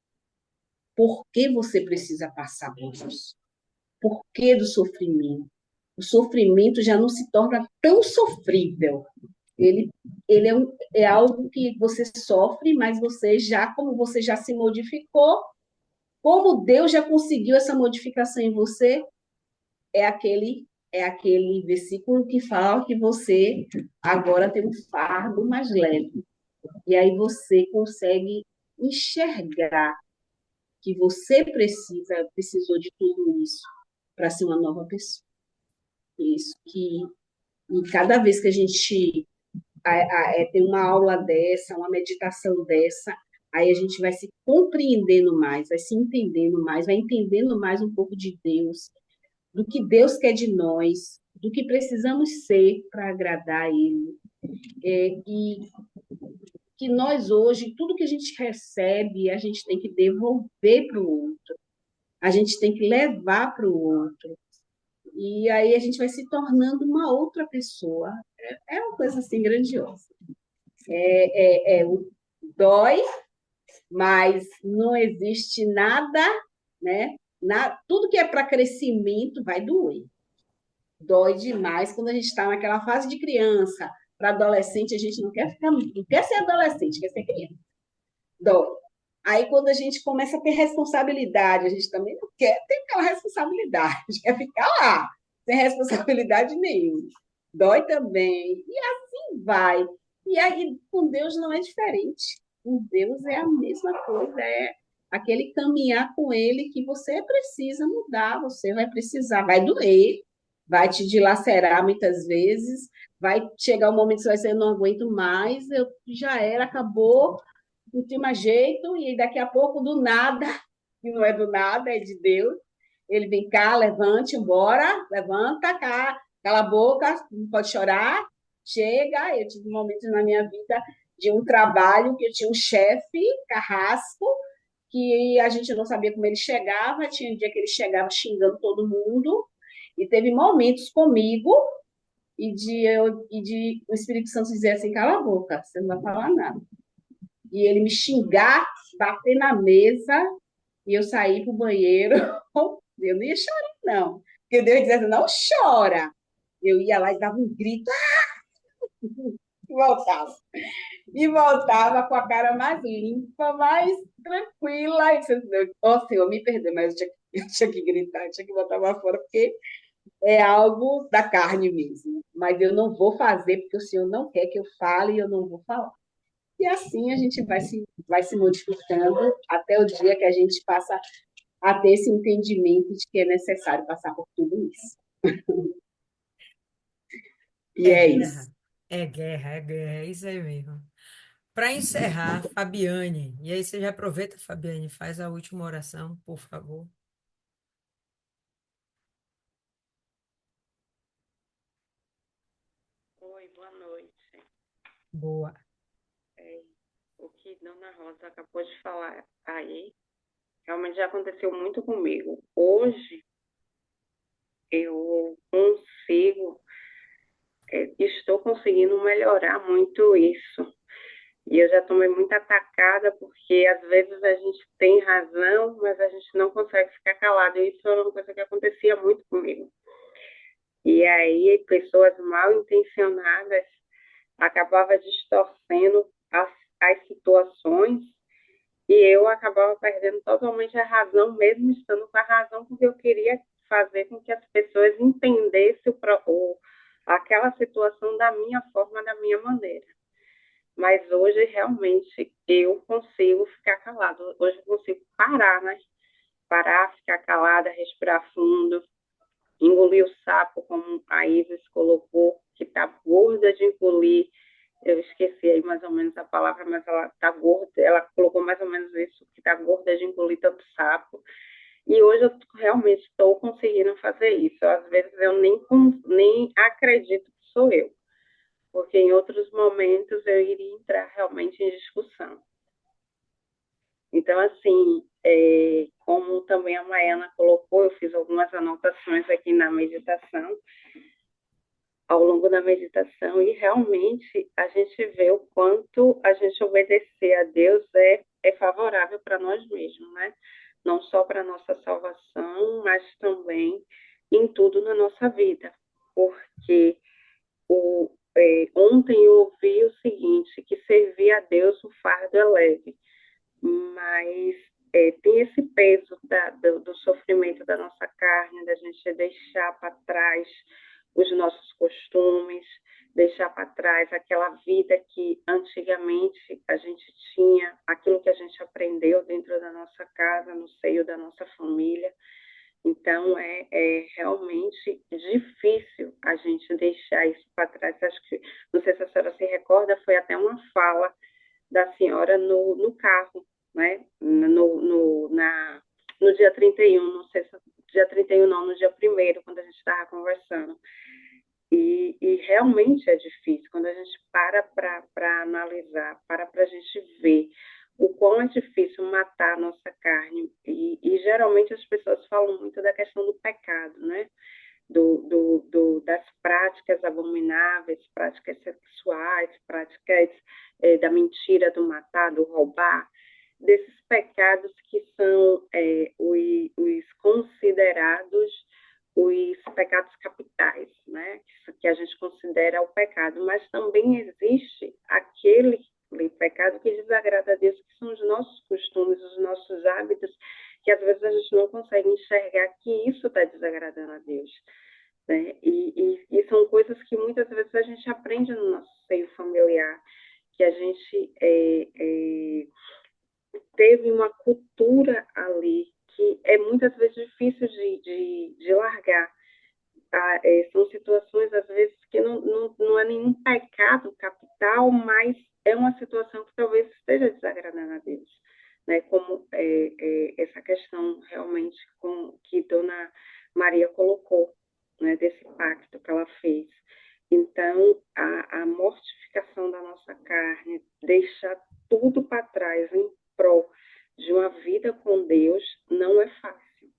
por que você precisa passar por isso. Por que do sofrimento? O sofrimento já não se torna tão sofrível. Ele, é algo que você sofre, mas você já, como você já se modificou, como Deus já conseguiu essa modificação em você, é aquele versículo que fala que você agora tem um fardo mais leve. E aí você consegue enxergar que você precisou de tudo isso para ser uma nova pessoa. Isso que e cada vez que a gente tem uma aula dessa, uma meditação dessa, aí a gente vai se compreendendo mais, vai se entendendo mais, vai entendendo mais um pouco de Deus, do que Deus quer de nós, do que precisamos ser para agradar a Ele. E que nós hoje, tudo que a gente recebe, a gente tem que devolver para o outro, a gente tem que levar para o outro. E aí a gente vai se tornando uma outra pessoa. É uma coisa assim grandiosa. Dói, mas não existe nada, né? Tudo que é para crescimento vai doer. Dói demais quando a gente está naquela fase de criança. Para adolescente, a gente não quer ser adolescente, quer ser criança. Dói. Aí, quando a gente começa a ter responsabilidade, a gente também não quer ter aquela responsabilidade, a gente quer ficar lá, sem responsabilidade nenhuma. Dói também. E assim vai. E aí, com Deus não é diferente. Com Deus é a mesma coisa, é aquele caminhar com Ele que você precisa mudar, você vai precisar, vai doer, vai te dilacerar muitas vezes, vai chegar um momento que você vai dizer, eu não aguento mais, eu já era, acabou, não tinha mais jeito, e daqui a pouco, do nada, que não é do nada, é de Deus, ele vem cá, levante, embora, levanta, cá, cala a boca, não pode chorar, chega. Eu tive momentos na minha vida de um trabalho que eu tinha um chefe carrasco, que a gente não sabia como ele chegava, tinha um dia que ele chegava xingando todo mundo, e teve momentos comigo e de o Espírito Santo dizer assim, cala a boca, você não vai falar nada. E ele me xingar, bater na mesa, e eu sair para o banheiro. Eu não ia chorar, não. Porque Deus dizia assim, não chora. Eu ia lá e dava um grito, e voltava. E voltava com a cara mais limpa, mais tranquila. E disse, oh, Senhor, me perdoe, mas eu tinha que gritar, eu tinha que botar para fora, porque é algo da carne mesmo. Mas eu não vou fazer, porque o Senhor não quer que eu fale e eu não vou falar. E assim a gente vai se modificando até o dia que a gente passa a ter esse entendimento de que é necessário passar por tudo isso. E É é isso. guerra, é guerra, é guerra, é isso aí mesmo. Para encerrar, Fabiane, e aí você já aproveita, Fabiane, faz a última oração, por favor. Oi, boa noite. Boa. O que Dona Rosa acabou de falar aí, realmente já aconteceu muito comigo. Hoje eu estou conseguindo melhorar muito isso. E eu já tomei muita atacada, porque às vezes a gente tem razão, mas a gente não consegue ficar calado. E isso é uma coisa que acontecia muito comigo. E aí, pessoas mal intencionadas acabavam distorcendo as situações e eu acabava perdendo totalmente a razão, mesmo estando com a razão, porque eu queria fazer com que as pessoas entendessem aquela situação da minha forma, da minha maneira. Mas hoje, realmente, eu consigo ficar calado. Hoje eu consigo parar, né? Parar, ficar calada, respirar fundo, engolir o sapo, como a Isis colocou, que está gorda de engolir. Eu esqueci aí mais ou menos a palavra, mas ela está gorda, ela colocou mais ou menos isso, que está gorda de engolir tanto sapo. E hoje eu realmente estou conseguindo fazer isso. Às vezes eu nem acredito que sou eu, porque em outros momentos eu iria entrar realmente em discussão. Então, assim, como também a Maiana colocou, eu fiz algumas anotações aqui na meditação, ao longo da meditação, e realmente a gente vê o quanto a gente obedecer a Deus é favorável para nós mesmos, né? Não só para a nossa salvação, mas também em tudo na nossa vida. Porque ontem eu ouvi o seguinte, que servir a Deus o fardo é leve, mas tem esse peso do sofrimento da nossa carne, da gente deixar para trás os nossos costumes, deixar para trás aquela vida que antigamente a gente tinha, aquilo que a gente aprendeu dentro da nossa casa, no seio da nossa família. Então, é realmente difícil a gente deixar isso para trás. Acho que, não sei se a senhora se recorda, foi até uma fala da senhora no carro, né? No dia 31, não sei se dia 31 não, no dia primeiro, quando a gente estava conversando. E realmente é difícil, quando a gente para analisar, para a gente ver o quão é difícil matar a nossa carne. E geralmente as pessoas falam muito da questão do pecado, né? Das práticas abomináveis, práticas sexuais, práticas da mentira, do matar, do roubar, desses pecados que são os considerados os pecados capitais, né? Que a gente considera o pecado, mas também existe aquele pecado que desagrada a Deus, que são os nossos costumes, os nossos hábitos, que às vezes a gente não consegue enxergar que isso está desagradando a Deus. Né? E são coisas que muitas vezes a gente aprende no nosso seio familiar, que a gente teve uma cultura ali que é muitas vezes difícil de largar. Tá? São situações, às vezes, que não é nenhum pecado capital, mas é uma situação que talvez esteja desagradando a Deus. Né? Como essa questão realmente que Dona Maria colocou, né? Desse pacto que ela fez. Então, a mortificação da nossa carne, deixar tudo para trás em prol de uma vida com Deus, não é fácil.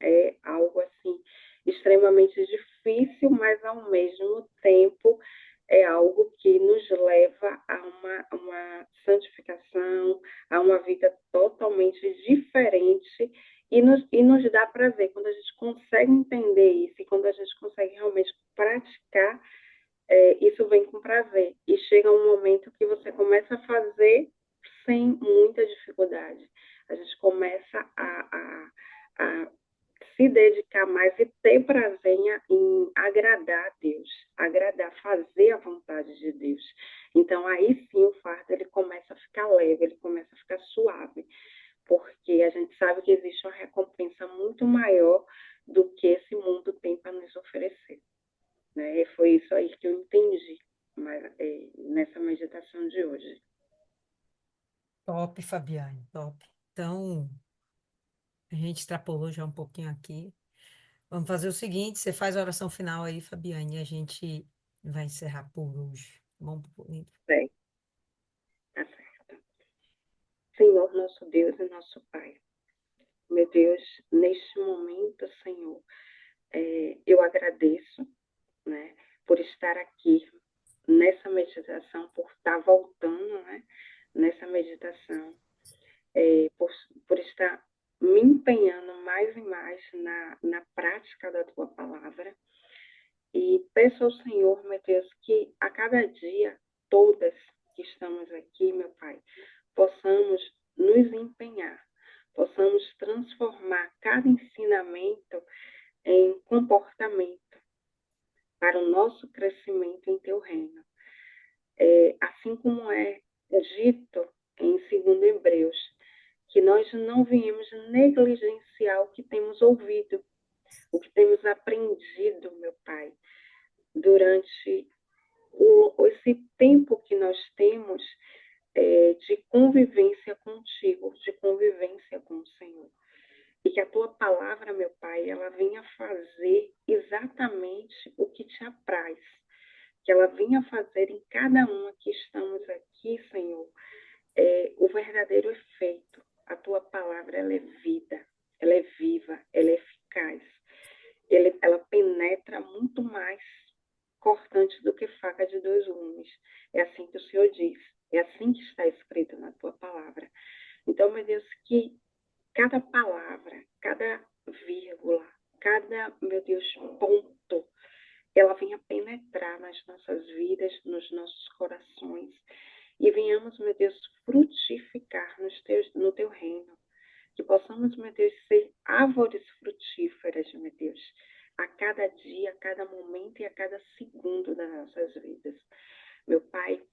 É algo assim extremamente difícil, mas ao mesmo tempo é algo que nos leva a uma santificação, a uma vida totalmente diferente e nos dá prazer. Quando a gente consegue entender isso e quando a gente consegue realmente praticar, isso vem com prazer. E chega um momento que você começa a fazer sem muita dificuldade. A gente começa a se dedicar mais e ter prazer em agradar a Deus, agradar, fazer a vontade de Deus. Então, aí sim o fardo ele começa a ficar leve, ele começa a ficar suave, porque a gente sabe que existe uma recompensa muito maior do que esse mundo tem para nos oferecer. Né? E foi isso aí que eu entendi nessa meditação de hoje. Top, Fabiane, top. Então, a gente extrapolou já um pouquinho aqui. Vamos fazer o seguinte: você faz a oração final aí, Fabiane, e a gente vai encerrar por hoje. Vamos Bem, tá certo. Senhor, nosso Deus e nosso Pai, meu Deus, neste momento, Senhor, eu agradeço, né, por estar aqui nessa meditação, por estar voltando, né, nessa meditação, por, por estar me empenhando mais e mais na prática da tua palavra. E peço ao Senhor, meu Deus, que a cada dia, todas que estamos aqui, meu Pai, possamos nos empenhar, possamos transformar cada ensinamento em comportamento para o nosso crescimento em teu reino. Assim como é dito em 2 Hebreus, que nós não viemos negligenciar o que temos ouvido, o que temos aprendido, meu Pai, durante esse tempo que nós temos de convivência contigo, de convivência com o Senhor. E que a tua palavra, meu Pai, ela venha fazer exatamente o que te apraz. Que ela venha fazer em cada uma que estamos aqui, Senhor, o verdadeiro efeito. A tua palavra, ela é vida, ela é viva, ela é eficaz. Ela penetra muito mais cortante do que faca de 2 gumes. É assim que o Senhor diz. É assim que está escrito na tua palavra. Então, meu Deus, que cada palavra, cada vírgula, cada, meu Deus, ponto, ela venha penetrar nas nossas vidas, nos nossos corações, e venhamos, meu Deus, frutificar no teu reino. Que possamos, meu Deus, ser árvores frutíferas, meu Deus, a cada dia, a cada momento e a cada segundo das nossas vidas. Meu Pai,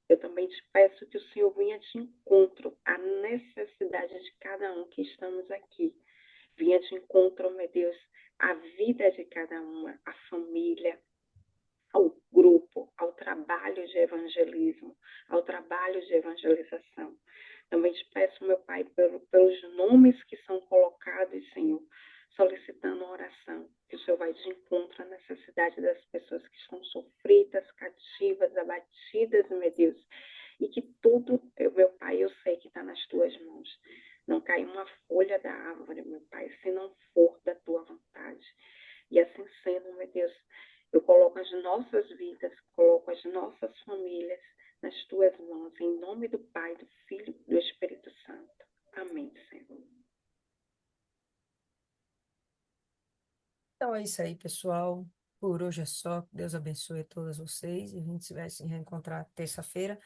eu também te peço que o Senhor venha de encontro à necessidade de cada um que estamos aqui. Venha de encontro, meu Deus, à vida de cada uma, à família, ao grupo, ao trabalho de evangelismo, ao trabalho de evangelização. Também te peço, meu Pai, pelos nomes que são colocados, Senhor, solicitando oração, que o Senhor vai de encontro à necessidade das pessoas que estão sofridas, cativas, abatidas, meu Deus, e que tudo, meu Pai, eu sei que está nas tuas mãos. Não cai uma folha da árvore, meu Pai, se não for da tua vontade. E assim sendo, meu Deus, eu coloco as nossas vidas, coloco as nossas famílias nas tuas mãos, em nome do Pai, do Filho e do Espírito Santo. Amém, Senhor. Então é isso aí, pessoal. Por hoje é só. Deus abençoe a todas vocês. E a gente vai se reencontrar terça-feira,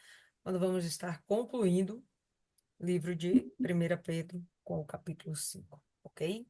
quando vamos estar concluindo o livro de 1 Pedro com o capítulo 5, ok?